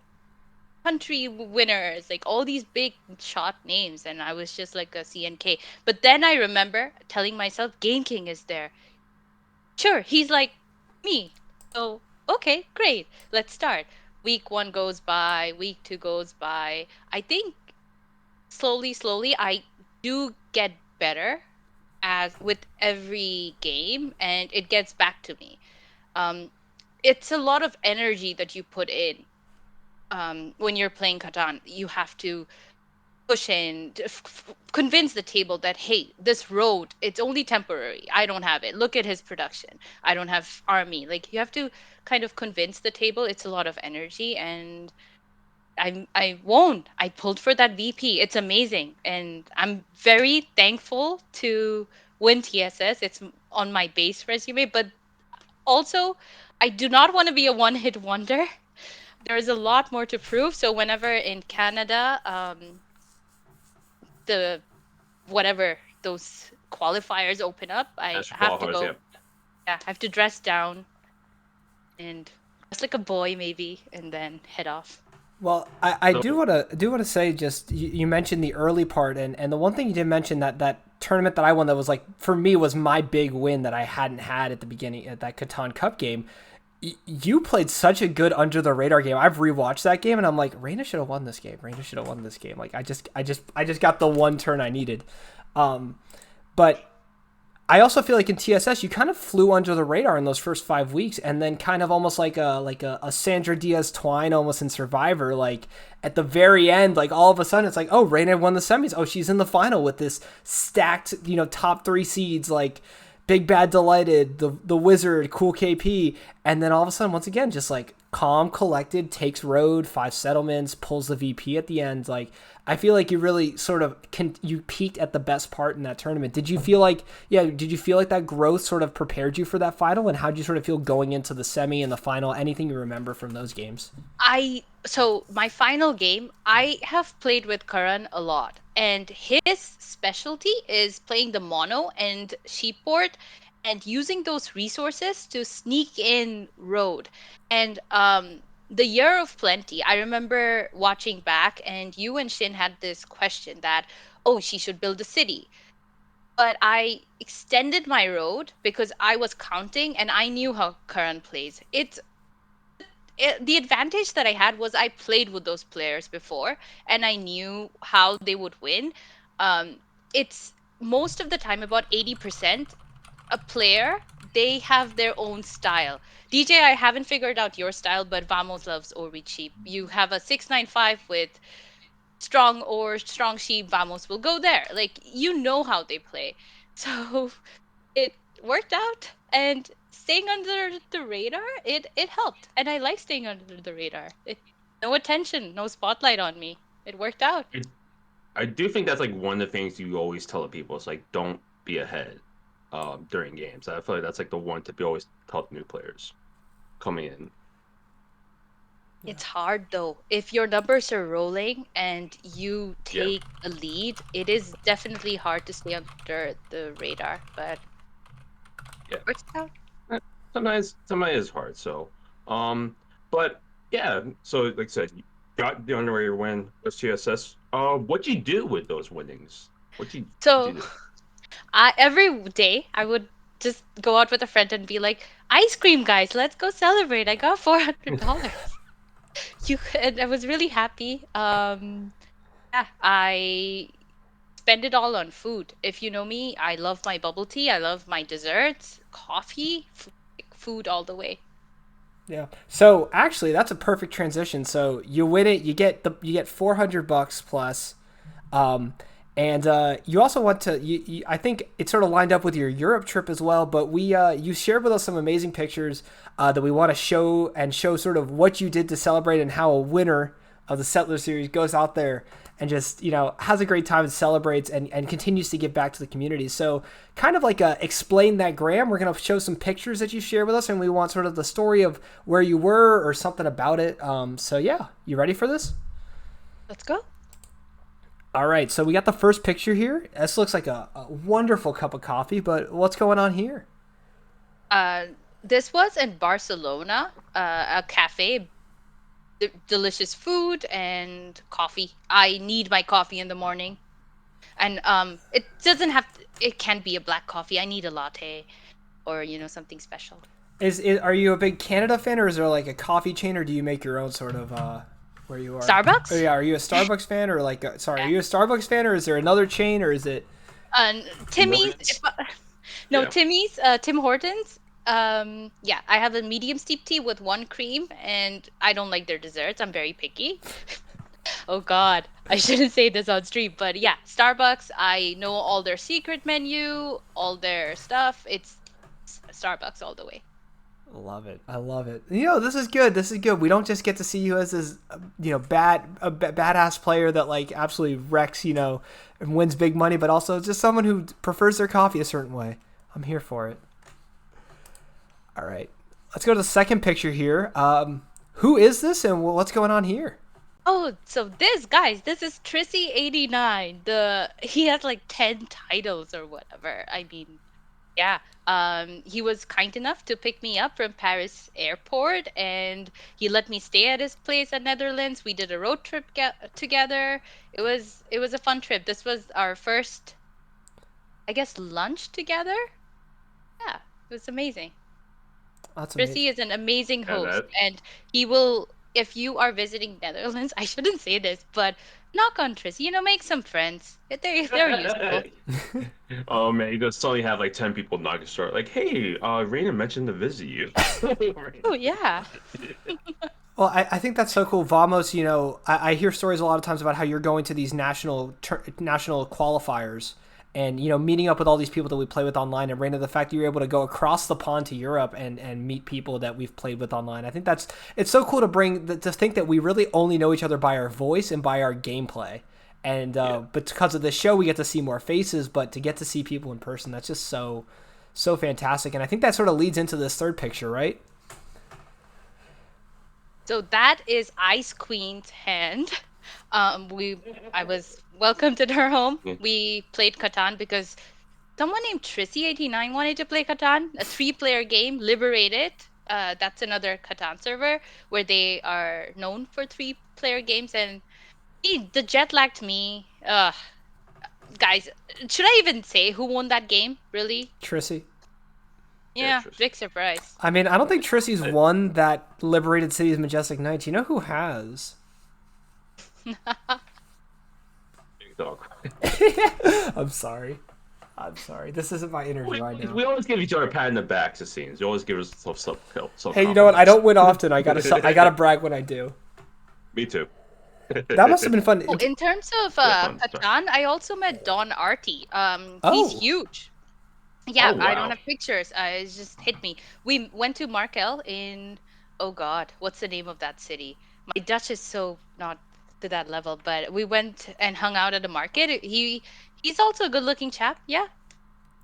country winners, like all these big shot names, and I was just like a CNK. But then I remember telling myself, Game King is there. Sure, he's like me. So okay, great. Let's start. Week 1 goes by, week 2 goes by. I think slowly I do get better as with every game, and it gets back to me. um it's a lot of energy that you put in when you're playing Catan. You have to push in convince the table that, hey, this road, it's only temporary. I don't have it. Look at his production. I don't have army. Like, you have to kind of convince the table. It's a lot of energy, and I won't. I pulled for that VP. It's amazing, and I'm very thankful to win TSS. It's on my base resume, but also I do not want to be a one-hit wonder. There is a lot more to prove. So whenever in Canada, the whatever those qualifiers open up, I National have to qualifiers, go. yeah. Yeah, I have to dress down and dress like a boy maybe, and then head off. Well, I So do want to say just you mentioned the early part, and the one thing you did mention that tournament that I won that was like for me was my big win that I hadn't had at the beginning at that Catan Cup game. You played such a good under the radar game. I've rewatched that game and I'm like, Reina should have won this game. Reina should have won this game. Like I just got the one turn I needed. But I also feel like in TSS you kind of flew under the radar in those first 5 weeks, and then kind of almost like a Sandra Diaz Twine almost in Survivor. Like at the very end, like all of a sudden it's like, oh, Raiyanar won the semis. Oh, she's in the final with this stacked, top 3 seeds like Big Bad Delighted, the Wizard, Cool KP, and then all of a sudden once again just like calm, collected, takes road, 5 settlements, pulls the VP at the end. Like I feel like you really sort of you peaked at the best part in that tournament. Did you feel like that growth sort of prepared you for that final, and how did you sort of feel going into the semi and the final? Anything you remember from those games? So my final game, I have played with Karan a lot, and his specialty is playing the mono and sheep and using those resources to sneak in road. And the year of plenty, I remember watching back, and you and Shin had this question that, oh, she should build a city. But I extended my road because I was counting and I knew how Karan plays. The advantage that I had was I played with those players before and I knew how they would win. Um, it's most of the time, about 80%, a player, they have their own style. DJ, I haven't figured out your style, but Vamos loves Orbi Cheap. You have a 695 with strong or strong sheep, Vamos will go there. Like, you know how they play. So it worked out, and staying under the radar, it helped, and I like staying under the radar. No attention, no spotlight on me. It worked out. I do think that's like one of the things you always tell people. It's like don't be ahead during games. I feel like that's like the one tip you always tell new players coming in. It's hard though. If your numbers are rolling and you Yeah, take a lead, it is definitely hard to stay under the radar, but yeah. works out. Sometimes it's hard. So, but yeah. So like I said, you got the underrated win with TSS. What'd you do with those winnings? What'd you So do? every day I would just go out with a friend and be like, "Ice cream, guys, let's go celebrate! I got $400." And I was really happy. Yeah, I spend it all on food. If you know me, I love my bubble tea. I love my desserts, coffee, food all the way. Yeah. So actually, that's a perfect transition. So you win it, you get $400 plus, um, and you also want to. I think it sort of lined up with your Europe trip as well. But you shared with us some amazing pictures that we want to show sort of what you did to celebrate, and how a winner of the Settler Series goes out there and just has a great time and celebrates and continues to give back to the community. So kind of like explain that, Graham. We're going to show some pictures that you share with us, and we want sort of the story of where you were or something about it. So yeah, you ready for this? Let's go. All right, so we got the first picture here. This looks like a wonderful cup of coffee, but what's going on here? Uh, this was in Barcelona, a cafe, delicious food and coffee. I need my coffee in the morning, and it doesn't have to, it can be a black coffee. I need a latte or something special. Are you a big Canada fan, or is there like a coffee chain, or do you make your own sort of where you are? Oh Starbucks? yeah, are you a Starbucks fan, or like sorry, are Yeah. you a Starbucks fan, or is there another chain, or is it? Tim Timmy's. Hortons? No, Yeah. Timmy's. Tim Hortons. Yeah, I have a medium steep tea with one cream, and I don't like their desserts. I'm very picky. Oh God, I shouldn't say this on stream, but yeah, Starbucks. I know all their secret menu, all their stuff. It's Starbucks all the way. Love it. I love it. This is good. This is good. We don't just get to see you as this, badass player that like absolutely wrecks, and wins big money, but also just someone who prefers their coffee a certain way. I'm here for it. All right. Let's go to the second picture here. Who is this, and what's going on here? Oh, so this is Trissy89. He has like 10 titles or whatever. I mean, yeah. He was kind enough to pick me up from Paris airport, and he let me stay at his place in Netherlands. We did a road trip together. It was a fun trip. This was our first, I guess, lunch together. Yeah, it was amazing. That's amazing. Trissy is an amazing Yeah, host, that and he will. If you are visiting Netherlands, I shouldn't say this, but Knock on Tris, make some friends. They're useful. Oh man, you just suddenly have like 10 people knocking start like, hey, Raina mentioned to visit you. Oh yeah. Well, I think that's so cool. Vamos, I hear stories a lot of times about how you're going to these national qualifiers and, meeting up with all these people that we play with online. And Raina, the fact that you're able to go across the pond to Europe and meet people that we've played with online. I think it's so cool to think that we really only know each other by our voice and by our gameplay. And, Yeah. but because of this show, we get to see more faces, but to get to see people in person, that's just so fantastic. And I think that sort of leads into this third picture, right? So that is Ice Queen's hand. I was welcomed in her home. Yeah. We played Catan because someone named Trissy89 wanted to play Catan, a 3-player game, Liberated. That's another Catan server where they are known for 3-player games, and the jet lagged me. Guys, should I even say who won that game? Really? Trissy. Yeah, Yeah, Tris. big surprise. I mean, I don't think Trissy's won that Liberated Cities Majestic Knights. You know who has? Big dog. I'm sorry. This isn't my interview right now. We always give each other a pat in the back, it seems. You always give us some Hey, you know what? I don't win compliments. often. I gotta brag when I do. Me too. That must have been fun. Oh, in terms of Yeah, fun. Sorry. Catan, I also met Don Artie. He's Oh, huge. Yeah, Oh I don't wow. have pictures. It just hit me. We went to Markel in, oh God, what's the name of that city? My Dutch is so not to that level, but we went and hung out at the market. He's also a good-looking chap. Yeah,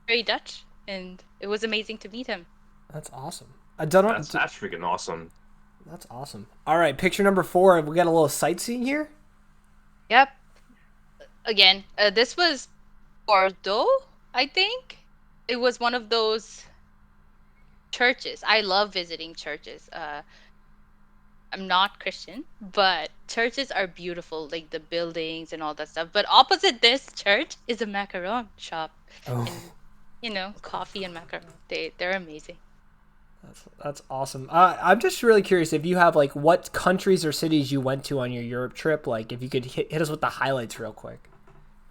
very Dutch, and it was amazing to meet him. that's awesome. I don't know. That's freaking awesome. That's awesome. All right, picture number 4. We got a little sightseeing here. Yep. Again, this was Bordeaux, I think. It was one of those churches. I love visiting churches. I'm not Christian, but churches are beautiful, like the buildings and all that stuff. But opposite this church is a macaron shop, Oh, and coffee and macaron. They're amazing. that's awesome. I'm just really curious if you have like what countries or cities you went to on your Europe trip. Like if you could hit us with the highlights real quick.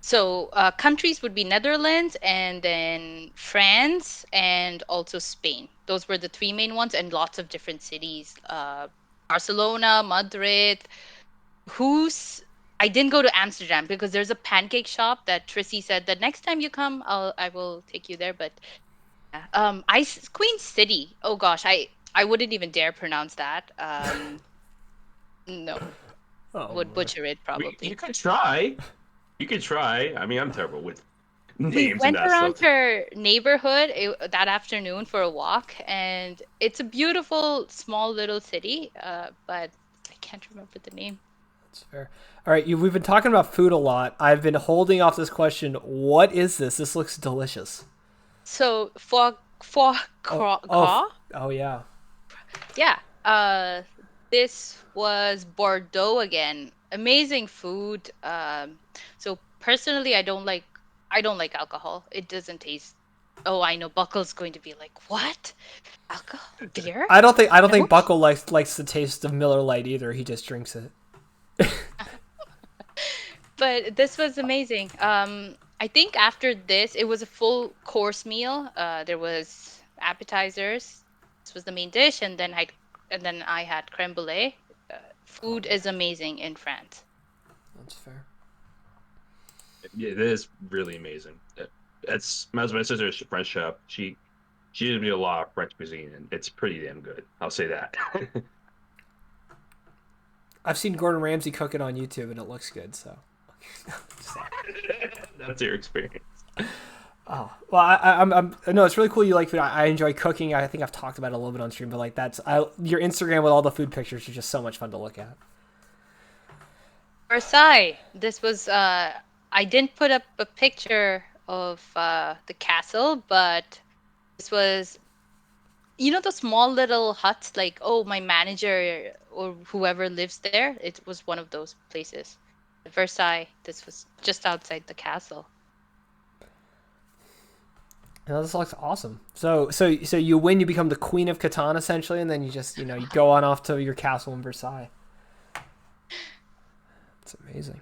So countries would be Netherlands and then France and also Spain. Those were the 3 main ones, and lots of different cities. Barcelona, Madrid. I didn't go to Amsterdam because there's a pancake shop that Trissy said that next time you come, I will take you there. But yeah. Ice Queen City. Oh gosh, I wouldn't even dare pronounce that. No, Oh, would my. butcher it You probably. could try. You could try. I mean, I'm terrible with We names and went that around stuff. her neighborhood that afternoon for a walk, and it's a beautiful small little city. But I can't remember the name. That's fair. All right, we've been talking about food a lot. I've been holding off this question. What is this? This looks delicious. So foie Oh, gras. oh yeah. Yeah. This was Bordeaux again. Amazing food. So personally, I don't like alcohol. It doesn't taste. Oh, I know. Buckle's going to be like, what? Alcohol? Beer? I don't think No. Buckle likes the taste of Miller Lite either. He just drinks it. But this was amazing. I think after this, it was a full course meal. There was appetizers. This was the main dish, and then I had creme brulee. Food is amazing in France. That's fair. Yeah, it is really amazing. It's my sister's a French chef. She gives me a lot of French cuisine, and it's pretty damn good. I'll say that. I've seen Gordon Ramsay cook it on YouTube and it looks good. So. Sorry. That's your experience. Oh well, I'm no, it's really cool. You like food. I enjoy cooking. I think I've talked about it a little bit on stream, but like your Instagram with all the food pictures is just so much fun to look at. Versailles. This was. I didn't put up a picture of the castle, but this was. The small little huts, like, oh, my manager or whoever lives there. It was one of those places. Versailles. This was just outside the castle. This looks awesome. So you win, you become the queen of Catan essentially, and then you just you go on off to your castle in Versailles. It's amazing.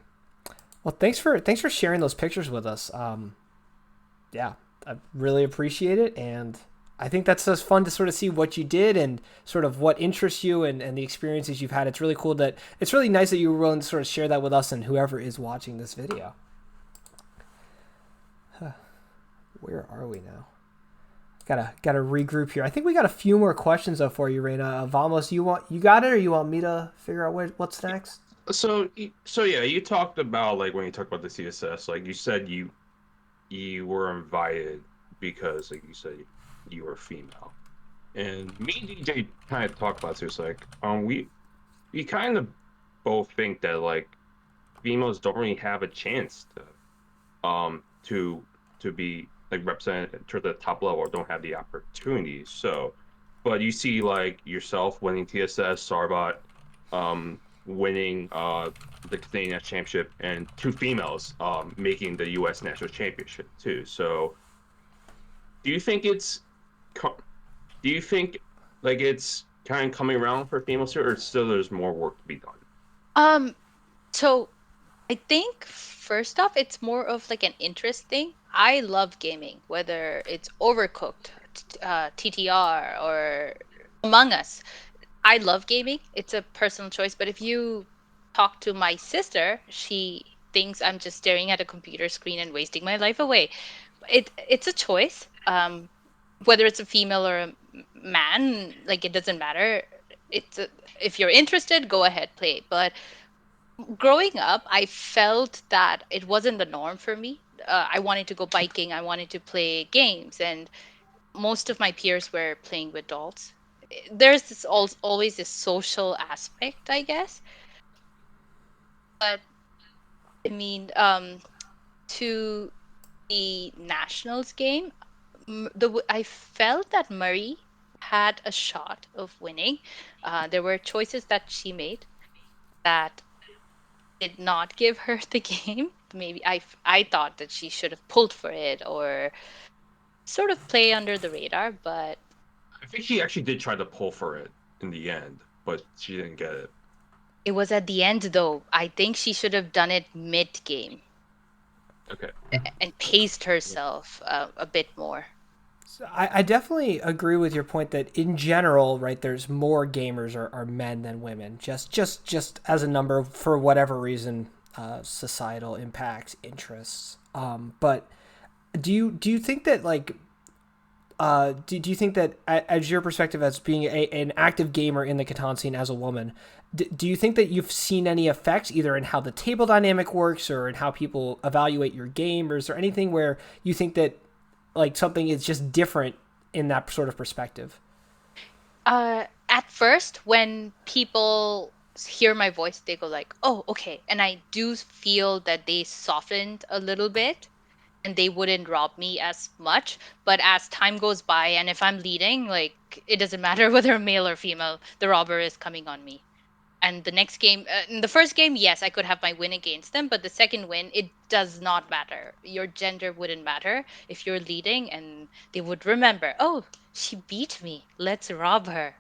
Well, thanks for sharing those pictures with us. Yeah, I really appreciate it, and I think that's just fun to sort of see what you did and sort of what interests you and the experiences you've had. It's really cool that it's really nice that you were willing to sort of share that with us and whoever is watching this video. Where are we now? Gotta regroup here. I think we got a few more questions though for you, Reina. Vamos, you got it, or you want me to figure out what's next? So yeah, you talked about like when you talked about the CSS, like you said you were invited because like you said you were female, and me and DJ kind of talked about this. Like we kind of both think that like females don't really have a chance to be like represented to the top level or don't have the opportunities. So, but you see like yourself winning TSS, Sarbot, winning the Canadian National Championship, and two females making the U.S. National Championship too. So, do you think do you think like it's kind of coming around for females here, or still there's more work to be done? Um, so I think first off, it's more of like an interest thing. I love gaming, whether it's Overcooked, TTR, or Among Us. I love gaming. It's a personal choice, but if you talk to my sister, she thinks I'm just staring at a computer screen and wasting my life away. It's a choice. Whether it's a female or a man, like it doesn't matter. It's a, if you're interested, go ahead, play. But growing up, I felt that it wasn't the norm for me. I wanted to go biking, I wanted to play games, and most of my peers were playing with dolls. There's this always this social aspect, I guess. But I mean, to the nationals game, I felt that Murray had a shot of winning. There were choices that she made that did not give her the game. Maybe I thought that she should have pulled for it or sort of play under the radar, but I think she actually did try to pull for it in the end, but she didn't get it. it was at the end though. I think she should have done it mid game Okay. and paced herself a bit more. So I definitely agree with your point that in general, right, there's more gamers are men than women. Just as a number for whatever reason, societal impacts, interests. But do you think that like do you think that as your perspective as being an active gamer in the Catan scene as a woman, do you think that you've seen any effects either in how the table dynamic works or in how people evaluate your game, or is there anything where you think that like something is just different in that sort of perspective? At first, when people hear my voice, they go like, "Oh, okay," and I do feel that they softened a little bit and they wouldn't rob me as much. But as time goes by, and if I'm leading, like it doesn't matter whether male or female, the robber is coming on me. And the next game, in the first game, yes, I could have my win against them, but the second win, it does not matter. Your gender wouldn't matter if you're leading, and they would remember, oh, she beat me. Let's rob her.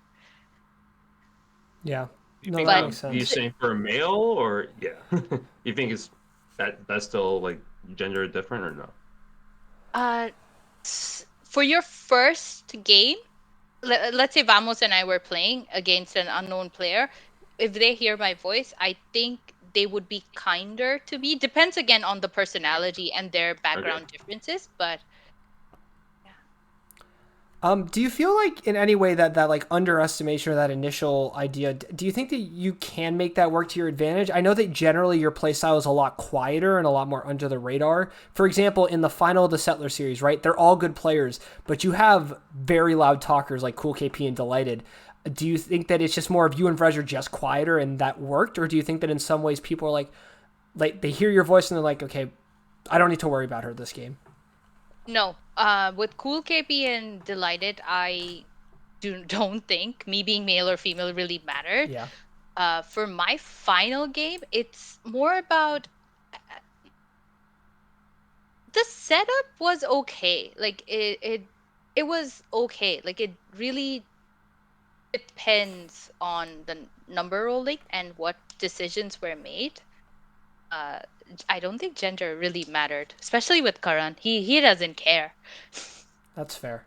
Yeah, Do you no, think that But makes you sense. saying for a male or yeah? You think it's that's still like gender different or no? uh, for your first game, let's say Vamos and I were playing against an unknown player. If they hear my voice, I think they would be kinder to me. Depends again on the personality and their Okay. background differences, but yeah. Do you feel like in any way that like underestimation or that initial idea, do you think that you can make that work to your advantage? I know that generally your playstyle is a lot quieter and a lot more under the radar. For example, in the final of the Settler series, right? They're all good players, but you have very loud talkers like Cool KP and Delighted. Do you think that it's just more of you and Vrez are just quieter and that worked? Or do you think that in some ways people are like they hear your voice and they're like, okay, I don't need to worry about her this game? No, with Cool KP and Delighted, I don't think me being male or female really mattered. Yeah. For my final game, it's more about the setup was okay. Like it was okay. Like it really depends on the number rolling and what decisions were made. I don't think gender really mattered, especially with Karan. He doesn't care. That's fair.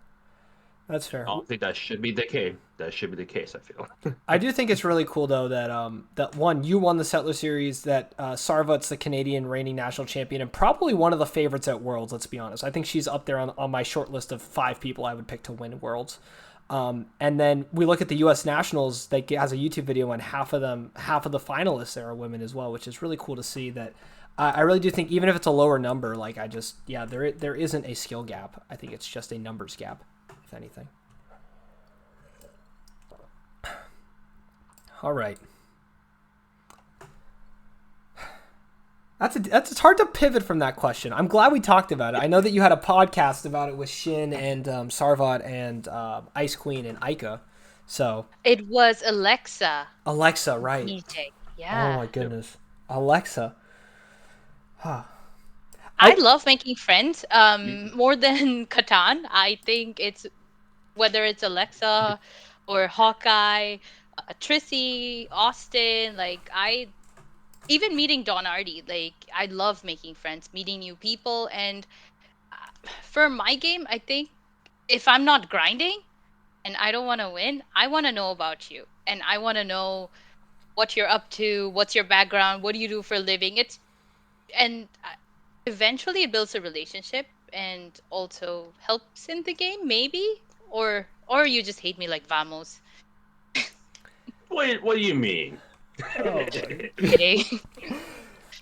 That's fair. I don't think that should be the case. That should be the case, I feel. I do think it's really cool though that that one you won the Settler Series, that Sarvat's the Canadian reigning national champion and probably one of the favorites at Worlds. Let's be honest. I think she's up there on my short list of 5 people I would pick to win Worlds. And then we look at the U.S. Nationals that has a YouTube video, and half of the finalists there are women as well, which is really cool to see. That I really do think even if it's a lower number, like there isn't a skill gap. I think it's just a numbers gap, if anything. All right. It's hard to pivot from that question. I'm glad we talked about it. I know that you had a podcast about it with Shin and Sarvat and Ice Queen and Aika. So It was Alexa Alexa, right? DJ. Oh Yeah. my Yep. goodness, Alexa. Huh. I I love making friends. Me- More than Catan. I think it's whether it's Alexa or Hawkeye, Trissy, Austin. Like I even meeting Don Artie. Like I love making friends, meeting new people, and for my game, I think if I'm not grinding and I don't want to win, I want to know about you, and I want to know what you're up to, what's your background, what do you do for a living. It's and eventually it builds a relationship and also helps in the game maybe, or you just hate me like Vamos. What do you mean? oh my. Kidding.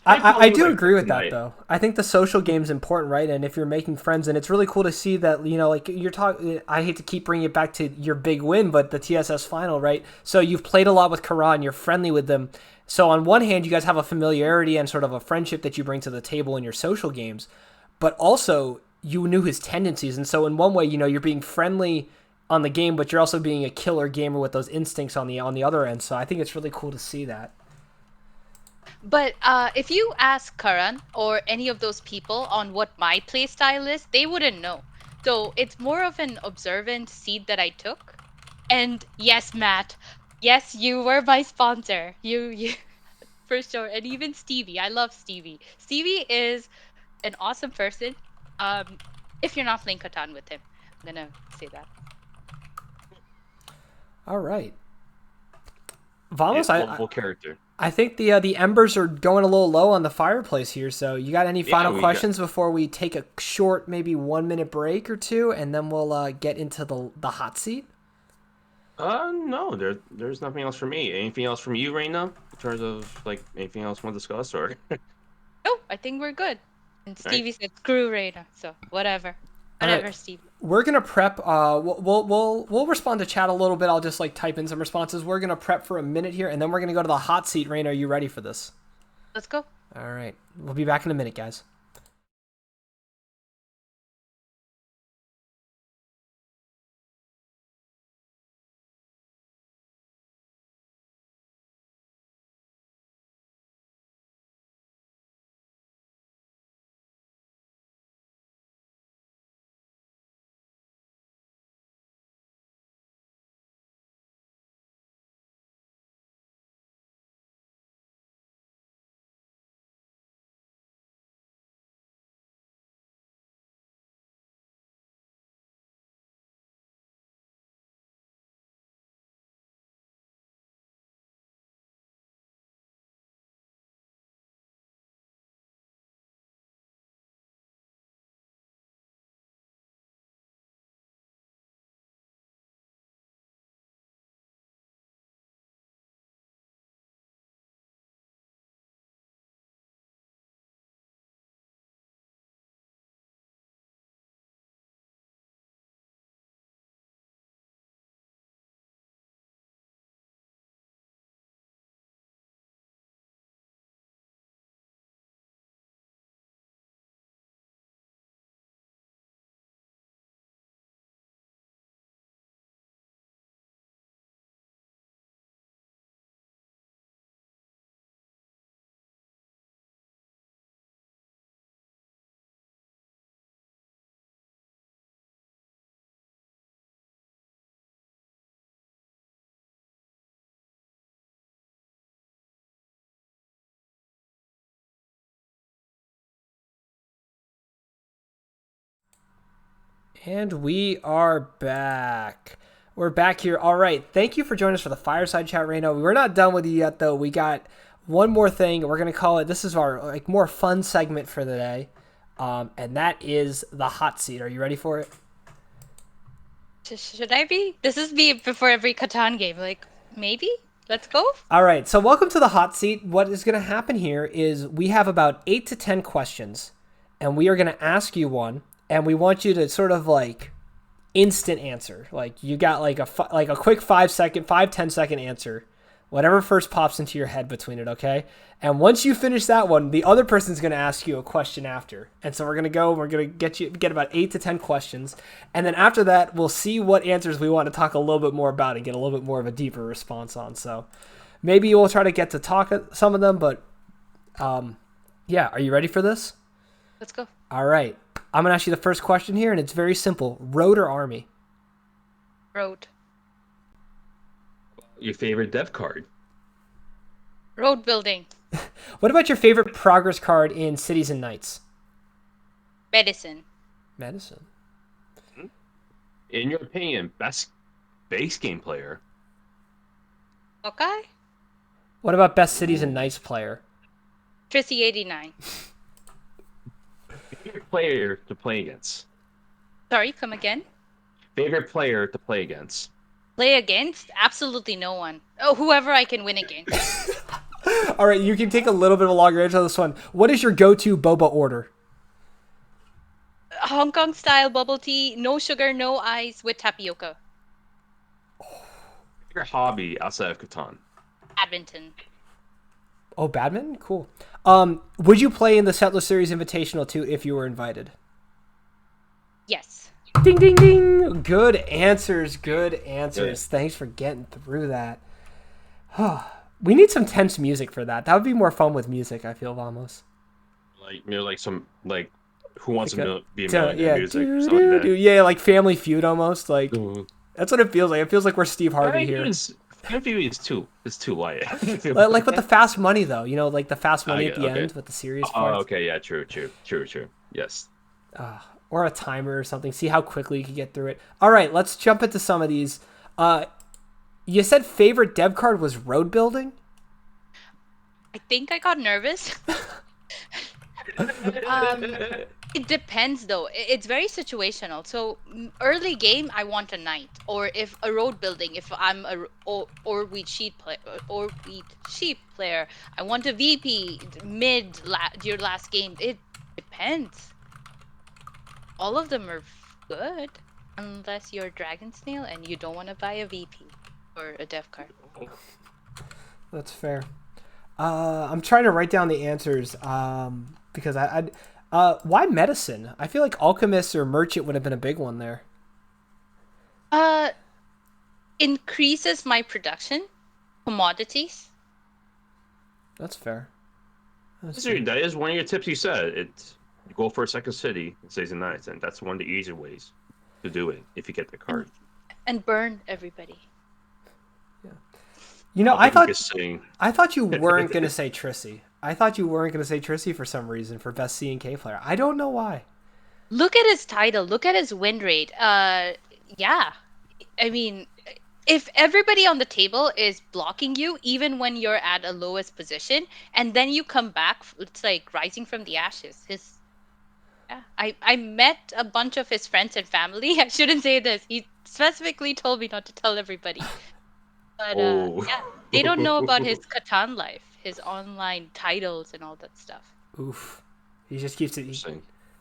I Probably do like agree with that tonight. though. I think the social game's important, right? And if you're making friends, and it's really cool to see that like you're talking. I hate to keep bringing it back to your big win, but the TSS final, right? So you've played a lot with Karan, you're friendly with them. So on one hand, you guys have a familiarity and sort of a friendship that you bring to the table in your social games, but also you knew his tendencies, and so in one way, you're being friendly on the game, but you're also being a killer gamer with those instincts on the other end. So I think it's really cool to see that. But if you ask Karan or any of those people on what my play style is, they wouldn't know. So it's more of an observant seed that I took. And yes, Matt, yes, you were my sponsor. You for sure. And even Stevie, I love Stevie. Stevie is an awesome person. Um, if you're not playing Catan with him, I'm gonna say that. All right. Yeah, Vamos, lovable character. I think the embers are going a little low on the fireplace here. So you got any Yeah, final we got. questions before we take a short, maybe 1 minute break or two, and then we'll get into the hot seat? No, there's nothing else for me. Anything else from you right now in terms of like anything else you want to discuss or? Oh, I think we're good. And All right. Stevie said, "Screw Reyna." So whatever, All right. whatever, Stevie. We're gonna prep. We'll respond to chat a little bit. I'll just like type in some responses. We're gonna prep for a minute here, and then we're gonna go to the hot seat. Rain, are you ready for this? Let's go. All right. We'll be back in a minute, guys. And we are back. We're back here. All right. Thank you for joining us for the Fireside Chat, Reno. We're not done with you yet, though. We got one more thing. We're gonna call it. This is our more fun segment for the day, and that is the hot seat. Are you ready for it? Should I be? This is me before every Catan game. Like, maybe? Let's go? All right. So welcome to the hot seat. What is gonna happen here is we have about 8 to 10 questions, and we are gonna ask you one, and we want you to sort of like instant answer. Like you got like a quick 10-second answer, whatever first pops into your head between it. Okay. And once you finish that one, the other person's going to ask you a question after. And so we're going to get about 8 to 10 questions. And then after that, we'll see what answers we want to talk a little bit more about and get a little bit more of a deeper response on. So maybe we'll try to get to talk some of them, but yeah. Are you ready for this? Let's go. All right. I'm going to ask you the first question here, and it's very simple. Road or Army? Road. Your favorite dev card? Road building. What about your favorite progress card in Cities and Knights? Medicine. Medicine. In your opinion, best base game player? Okay. What about best Cities and Knights player? Trissy 89. Favorite player to play against? Sorry, come again? Favorite player to play against? Play against? Absolutely no one. Oh, whoever I can win against. All right, you can take a little bit of a longer answer on this one. What is your go-to boba order? Hong Kong style bubble tea, no sugar, no ice, with tapioca. Favorite hobby outside of Catan? Badminton. Oh, badminton? Cool. Would you play in the Settler Series Invitational too if you were invited? Yes. Ding, ding, ding. Good answers. Good answers. Yeah. Thanks for getting through that. We need some tense music for that. That would be more fun with music, I feel, Vamos. Like some, like, Who Wants to Be a Yeah, Millionaire music or something like that. Yeah, like Family Feud almost. Like, that's what it feels like. It feels like we're Steve Harvey here. Family Feud is too light. Like with the fast money, though. You know, like the fast money at the end with the serious parts. Oh, okay. Yeah, true. Yes. Or a timer or something. See how quickly you can get through it. All right, let's jump into some of these. You said favorite dev card was road building? I think I got nervous. It depends, though. It's very situational. So early game, I want a knight, or if a road building. If I'm or wheat sheep player, I want a VP your last game. It depends. All of them are good, unless you're Dragon Snail and you don't want to buy a VP or a dev card. That's fair. I'm trying to write down the answers because why medicine? I feel like alchemist or merchant would have been a big one there. Increases my production, commodities. That's fair. That is one of your tips. You said it's you go for a second city in Cities and Knights, and that's one of the easy ways to do it if you get the card. And burn everybody. Yeah. You know, I thought you weren't gonna say Trissy. I thought you weren't gonna say Trissy for some reason for best C&K player. I don't know why. Look at his title. Look at his win rate. Yeah. I mean, if everybody on the table is blocking you, even when you're at a lowest position, and then you come back, it's like rising from the ashes. I met a bunch of his friends and family. I shouldn't say this. He specifically told me not to tell everybody. But yeah, they don't know about his Catan life, his online titles and all that stuff. Oof. He just keeps it.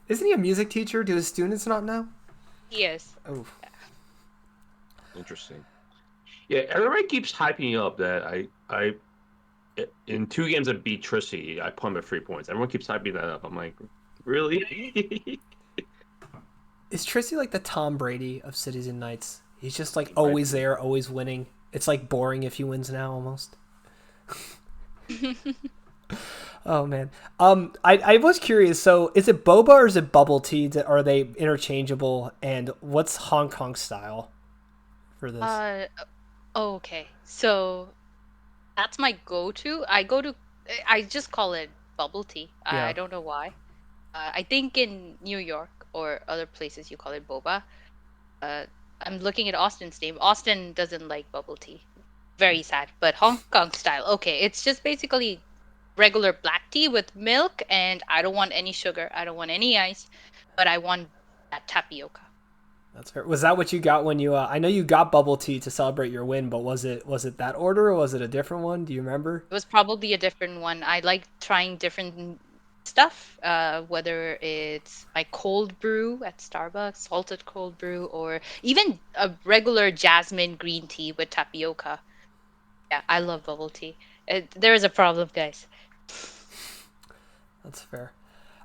Isn't he a music teacher? Do his students not know? He is. Oof. Yeah. Interesting. Yeah, everybody keeps hyping you up that I in 2 games I beat Trissy, I put him at 3 points. Everyone keeps hyping that up. I'm like, really? Is Trissy like the Tom Brady of Cities and Knights? He's just like always there, always winning. It's like boring if he wins now almost. Oh man. I was curious. So is it boba or is it bubble tea? Are they interchangeable? And what's Hong Kong style for this? Okay. So that's my go-to. I just call it bubble tea. Yeah. I don't know why. I think in New York, or other places you call it boba. Uh, I'm looking at Austin's name. Austin doesn't like bubble tea. Very sad. But Hong Kong style, okay, it's just basically regular black tea with milk, and I don't want any sugar. I don't want any ice, but I want that tapioca. That's fair. Was that what you got when you? I know you got bubble tea to celebrate your win, but was it that order or was it a different one? Do you remember? It was probably a different one. I like trying different stuff, whether it's my cold brew at Starbucks, salted cold brew, or even a regular jasmine green tea with tapioca. Yeah, I love bubble tea. There is a problem, guys. That's fair.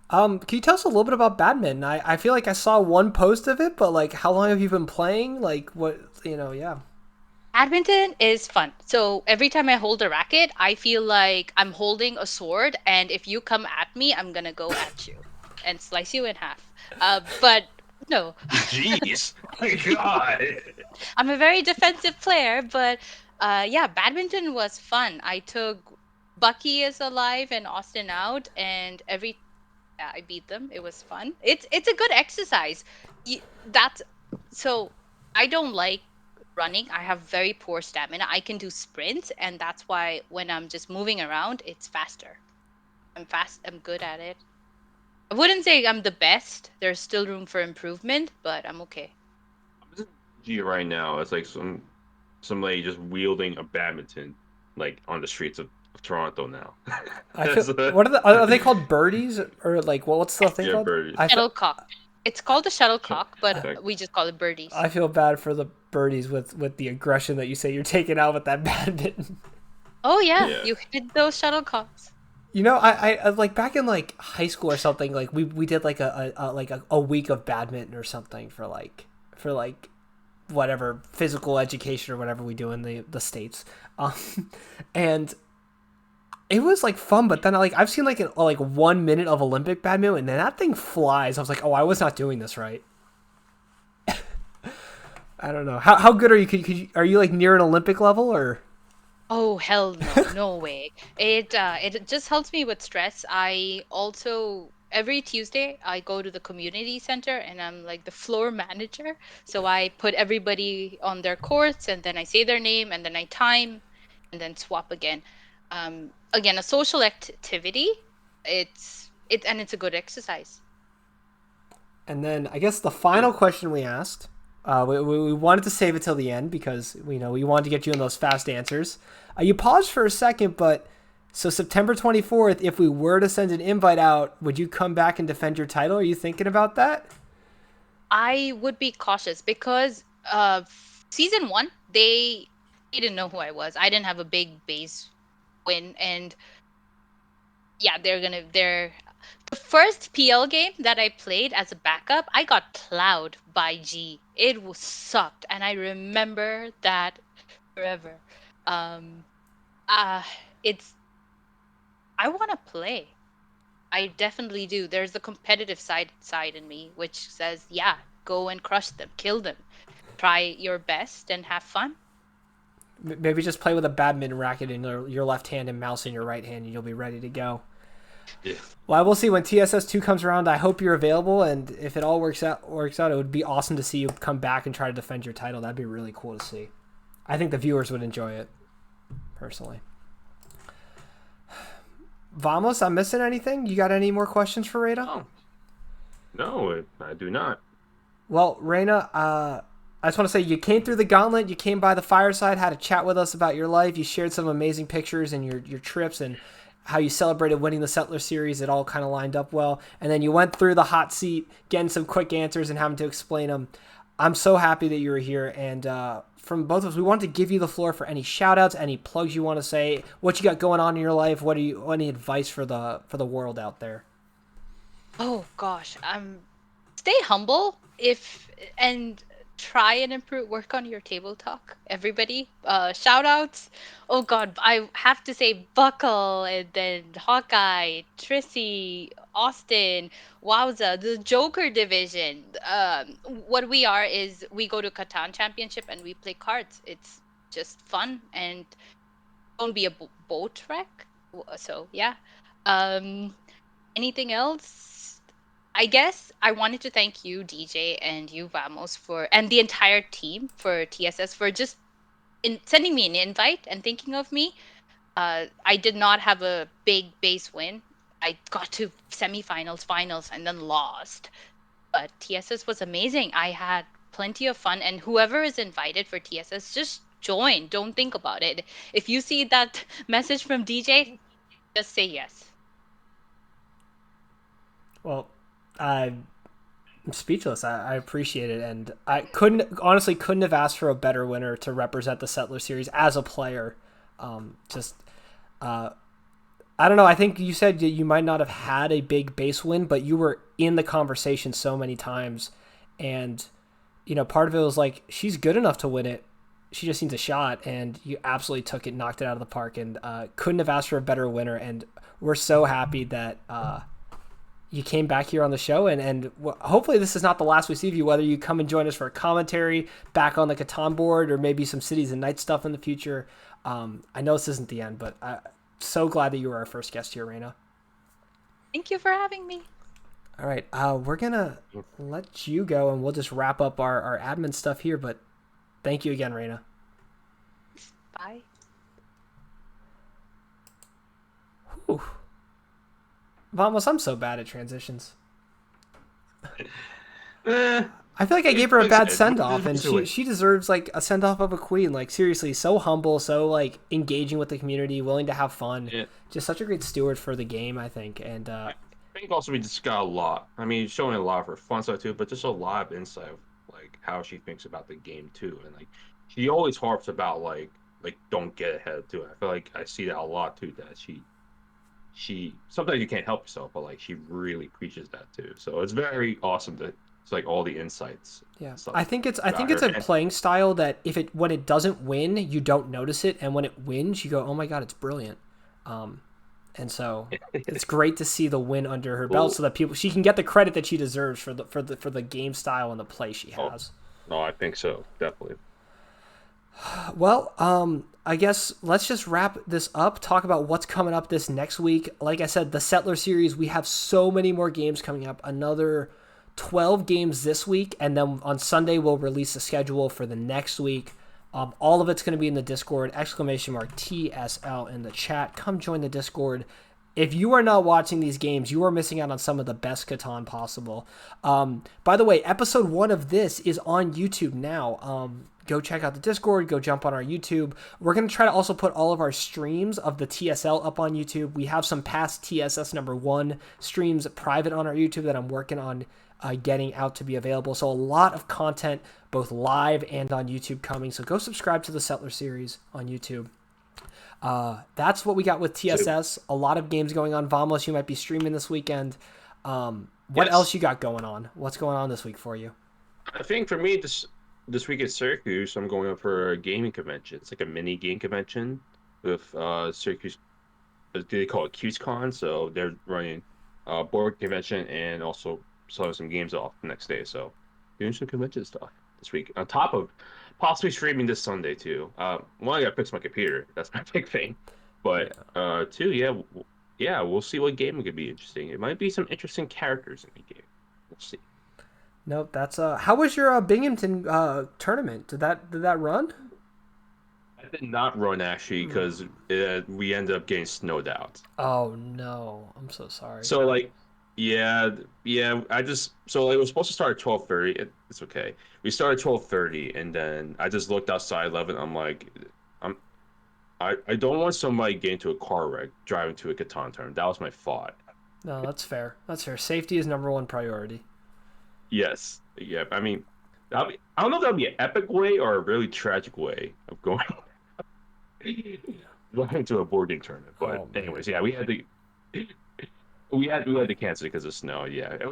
Can you tell us a little bit about badminton? I feel like I saw one post of it, but like, how long have you been playing? Like, what Yeah. Badminton is fun. So every time I hold a racket, I feel like I'm holding a sword, and if you come at me, I'm gonna go at you and slice you in half. But no, Jeez, my God. I'm a very defensive player. But yeah, badminton was fun. I took Bucky is alive and Austin out, and every yeah, I beat them. It was fun. It's a good exercise. That's so I don't like running. I have very poor stamina. I can do sprints, and that's why when I'm just moving around, it's faster. I'm fast. I'm good at it. I wouldn't say I'm the best. There's still room for improvement, but I'm okay. Gee, right now it's like some lady just wielding a badminton like on the streets of Toronto now. I feel. That's a, What are they called? Birdies or like what's the thing Yes, yeah, called? birdie. shuttlecock. It's called a shuttlecock, but Check. we just call it birdies. I feel bad for the birdies with the aggression that you say you're taking out with that badminton. Oh yeah, Yeah. you hit those shuttlecocks. I like back in like high school or something. Like we did like a week of badminton or something for whatever physical education or whatever we do in the states, um, and it was like fun. But then I've seen like 1 minute of Olympic badminton and that thing flies. I was like, oh, I was not doing this right. I don't know how good are you? Are you like near an Olympic level or? Oh hell no, no way. It just helps me with stress. I also every Tuesday I go to the community center and I'm like the floor manager. So I put everybody on their courts and then I say their name and then I time and then swap again. Again, a social activity. It's a good exercise. And then I guess the final question we asked, we wanted to save it till the end because we wanted to get you in those fast answers. You paused for a second, but so September 24th, if we were to send an invite out, would you come back and defend your title? Are you thinking about that? I would be cautious because season one they didn't know who I was. I didn't have a big base win, and yeah, they're the first PL game that I played as a backup. I got plowed by G. It was sucked, and I remember that forever. Um, uh, it's I want to play. I definitely do. There's a competitive side in me which says, yeah, go and crush them, kill them, try your best and have fun. Maybe just play with a badminton racket in your left hand and mouse in your right hand, and you'll be ready to go. Yeah. Well, I will see when TSS 2 comes around. I hope you're available, and if it all works out, it would be awesome to see you come back and try to defend your title. That'd be really cool to see. I think the viewers would enjoy it, personally. Vamos, I'm missing anything? You got any more questions for Rada? Oh, no, I do not. Well, Reina, I just want to say you came through the gauntlet. You came by the fireside, had a chat with us about your life. You shared some amazing pictures and your trips and how you celebrated winning the Settler Series. It all kind of lined up well. And then you went through the hot seat, getting some quick answers and having to explain them. I'm so happy that you were here. And from both of us, we wanted to give you the floor for any shout outs, any plugs you want to say, what you got going on in your life, any advice for the world out there. Oh gosh, stay humble if and try and improve work on your table talk, everybody. Shout outs. Oh god, I have to say Buckle and then Hawkeye, Trissy, Austin, Wowza, the Joker division. What we are is we go to Catan Championship and we play cards. It's just fun and don't be a boat wreck. So yeah. Um anything else? I guess I wanted to thank you, DJ, and you, Vamos, and the entire team for TSS for just sending me an invite and thinking of me. I did not have a big base win. I got to semifinals, finals, and then lost. But TSS was amazing. I had plenty of fun, and whoever is invited for TSS, just join. Don't think about it. If you see that message from DJ, just say yes. Well, I'm speechless. I appreciate it, and I couldn't have asked for a better winner to represent the Settler Series as a player. Just I don't know. I think you said that you might not have had a big base win, but you were in the conversation so many times, and part of it was like she's good enough to win it. She just needs a shot, and you absolutely took it, knocked it out of the park, and couldn't have asked for a better winner. And we're so happy that you came back here on the show, and hopefully this is not the last we see of you, whether you come and join us for a commentary back on the Catan board or maybe some Cities and Night stuff in the future. I know this isn't the end, but I'm so glad that you were our first guest here, Raina. Thank you for having me. All right, we're going to let you go, and we'll just wrap up our admin stuff here, but thank you again, Raina. Bye. Whew. Vamos, I'm so bad at transitions. I feel like I gave her a bad send-off, and she deserves like a send-off of a queen. Like, seriously, so humble, so like engaging with the community, willing to have fun. Yeah. Just such a great steward for the game, I think. And I think also we just got a lot. I mean, showing a lot of her fun stuff too, but just a lot of insight of like how she thinks about the game too. And like she always harps about like don't get ahead too. I feel like I see that a lot too. That she sometimes you can't help yourself, but like she really preaches that too. So it's very awesome that it's like all the insights. Yeah, I think it's a playing style that when it doesn't win, you don't notice it, and when it wins, you go, oh my god, it's brilliant. And so it's great to see the win under her belt, so that she can get the credit that she deserves for the game style and the play she has. No, I think so, definitely. Well, I guess let's just wrap this up, talk about what's coming up this next week. Like I said, the Settler Series, we have so many more games coming up, another 12 games this week, and then on Sunday we'll release a schedule for the next week. All of it's going to be in the Discord, ! TSL in the chat. Come join the Discord. If you are not watching these games, you are missing out on some of the best Catan possible. By the way, episode 1 of this is on YouTube now. Go check out the Discord. Go jump on our YouTube. We're going to try to also put all of our streams of the TSL up on YouTube. We have some past TSS number 1 streams private on our YouTube that I'm working on getting out to be available. So a lot of content, both live and on YouTube coming. So go subscribe to the Settler Series on YouTube. That's what we got with TSS. A lot of games going on. Vamos, you might be streaming this weekend. What else you got going on? What's going on this week for you? I think for me, this week at Syracuse, I'm going up for a gaming convention. It's like a mini game convention with Syracuse. They call it QSCon. So they're running a board convention and also selling some games off the next day. So doing some convention stuff this week. On top of possibly streaming this Sunday too. One, I gotta fix my computer. That's my big thing. But two, yeah, we'll see what game could be interesting. It might be some interesting characters in the game. We'll see. Nope, that's how was your Binghamton tournament? Did that run? I did not run actually because we ended up getting snowed out. Oh no, I'm so sorry. So like, yeah, I just so it was supposed to start at 12:30. It's okay. We started 12:30, and then I just looked outside 11. I'm like, I don't want somebody getting into a car wreck driving to a Catan tournament. That was my thought. No, that's fair. That's fair. Safety is number 1 priority. Yes. Yeah. I mean, I don't know if that would be an epic way or a really tragic way of going to a board game tournament. But anyways, yeah, we had to cancel it because of snow. Yeah, it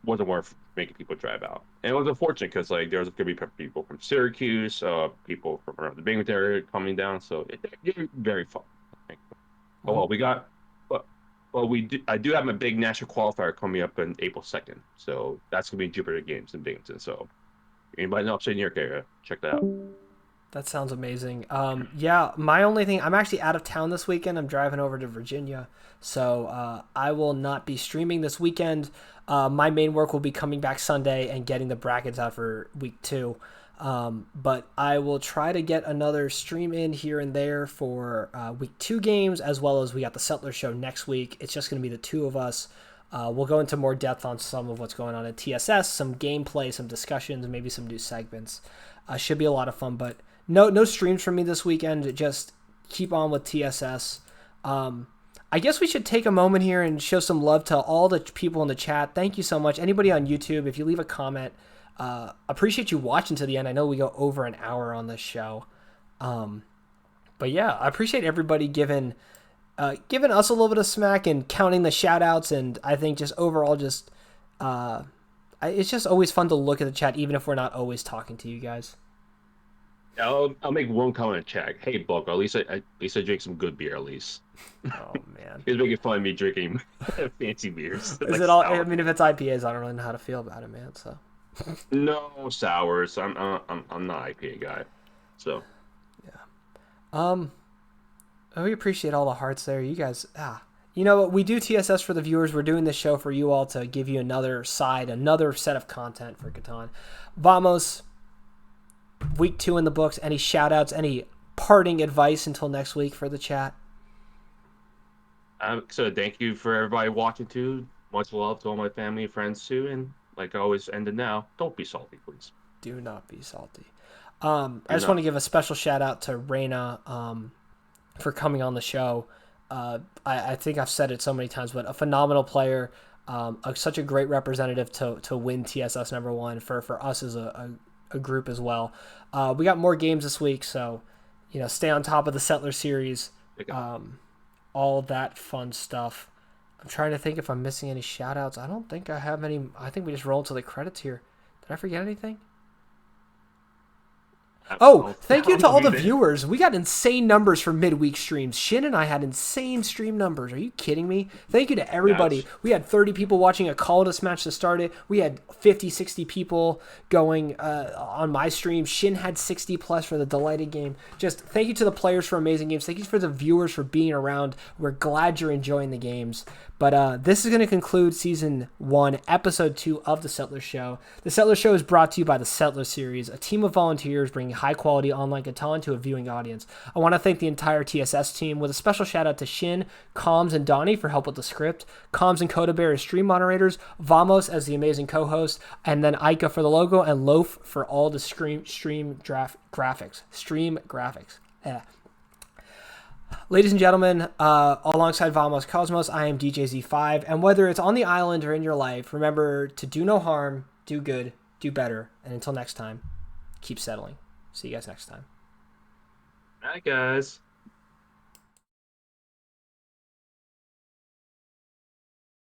wasn't worth making people drive out, and it was unfortunate because like there was going to be people from Syracuse, people from around the Binghamton area coming down. So it was very fun. Well, I do have a big national qualifier coming up on April 2nd. So that's going to be in Jupiter Games in Binghamton. So anybody in the upstate New York area, check that out. That sounds amazing. Yeah, my only thing, I'm actually out of town this weekend. I'm driving over to Virginia. So I will not be streaming this weekend. My main work will be coming back Sunday and getting the brackets out for week 2. But I will try to get another stream in here and there for week 2 games, as well as we got the Settler Show next week. It's just going to be the two of us. We'll go into more depth on some of what's going on at TSS, some gameplay, some discussions, maybe some new segments. Should be a lot of fun, but no streams for me this weekend. Just keep on with TSS. I guess we should take a moment here and show some love to all the people in the chat. Thank you so much. Anybody on YouTube, if you leave a comment, appreciate you watching to the end. I know we go over an hour on this show. But yeah, I appreciate everybody giving us a little bit of smack and counting the shout outs. And I think just overall, it's just always fun to look at the chat, even if we're not always talking to you guys. I'll make one comment in chat. Hey, Buck, at least I drink some good beer, at least. Oh, man. He's making fun of me drinking fancy beers. Is it all? I mean, if it's IPAs, I don't really know how to feel about it, man. So. No sours. I'm not an IPA guy. So. Yeah. We appreciate all the hearts there. You guys, you know what? We do TSS for the viewers. We're doing this show for you all to give you another set of content for Catan. Vamos. Week 2 in the books. Any shout outs, any parting advice until next week for the chat? So thank you for everybody watching too. Much love to all my family and friends too. And like I always ended now, don't be salty, please. Do not be salty. I just want to give a special shout out to Reyna for coming on the show. I think I've said it so many times, but a phenomenal player, such a great representative to win TSS number 1 for us as a group as well. We got more games this week, so stay on top of the Settler series, all that fun stuff. I'm trying to think if I'm missing any shout outs. I don't think I have any. I think we just roll into the credits here. Did I forget anything? Oh, thank you to all the viewers. We got insane numbers for midweek streams. Shin and I had insane stream numbers. Are you kidding me? Thank you to everybody. We had 30 people watching a Call of Duty match to start it. We had 50, 60 people going on my stream. Shin had 60 plus for the Delighted game. Just thank you to the players for amazing games. Thank you for the viewers for being around. We're glad you're enjoying the games. But this is going to conclude Season 1, Episode 2 of The Settler Show. The Settler Show is brought to you by The Settler Series, a team of volunteers bringing high-quality online Catan to a viewing audience. I want to thank the entire TSS team, with a special shout-out to Shin, Coms, and Donnie for help with the script, Coms and Coda Bear as stream moderators, Vamos as the amazing co-host, and then Aika for the logo, and Loaf for all the stream graphics. Yeah. Ladies and gentlemen, alongside Vamos Cosmos, I am DJ Z5, and whether it's on the island or in your life, remember to do no harm, do good, do better, and until next time, keep settling. See you guys next time. Bye, guys.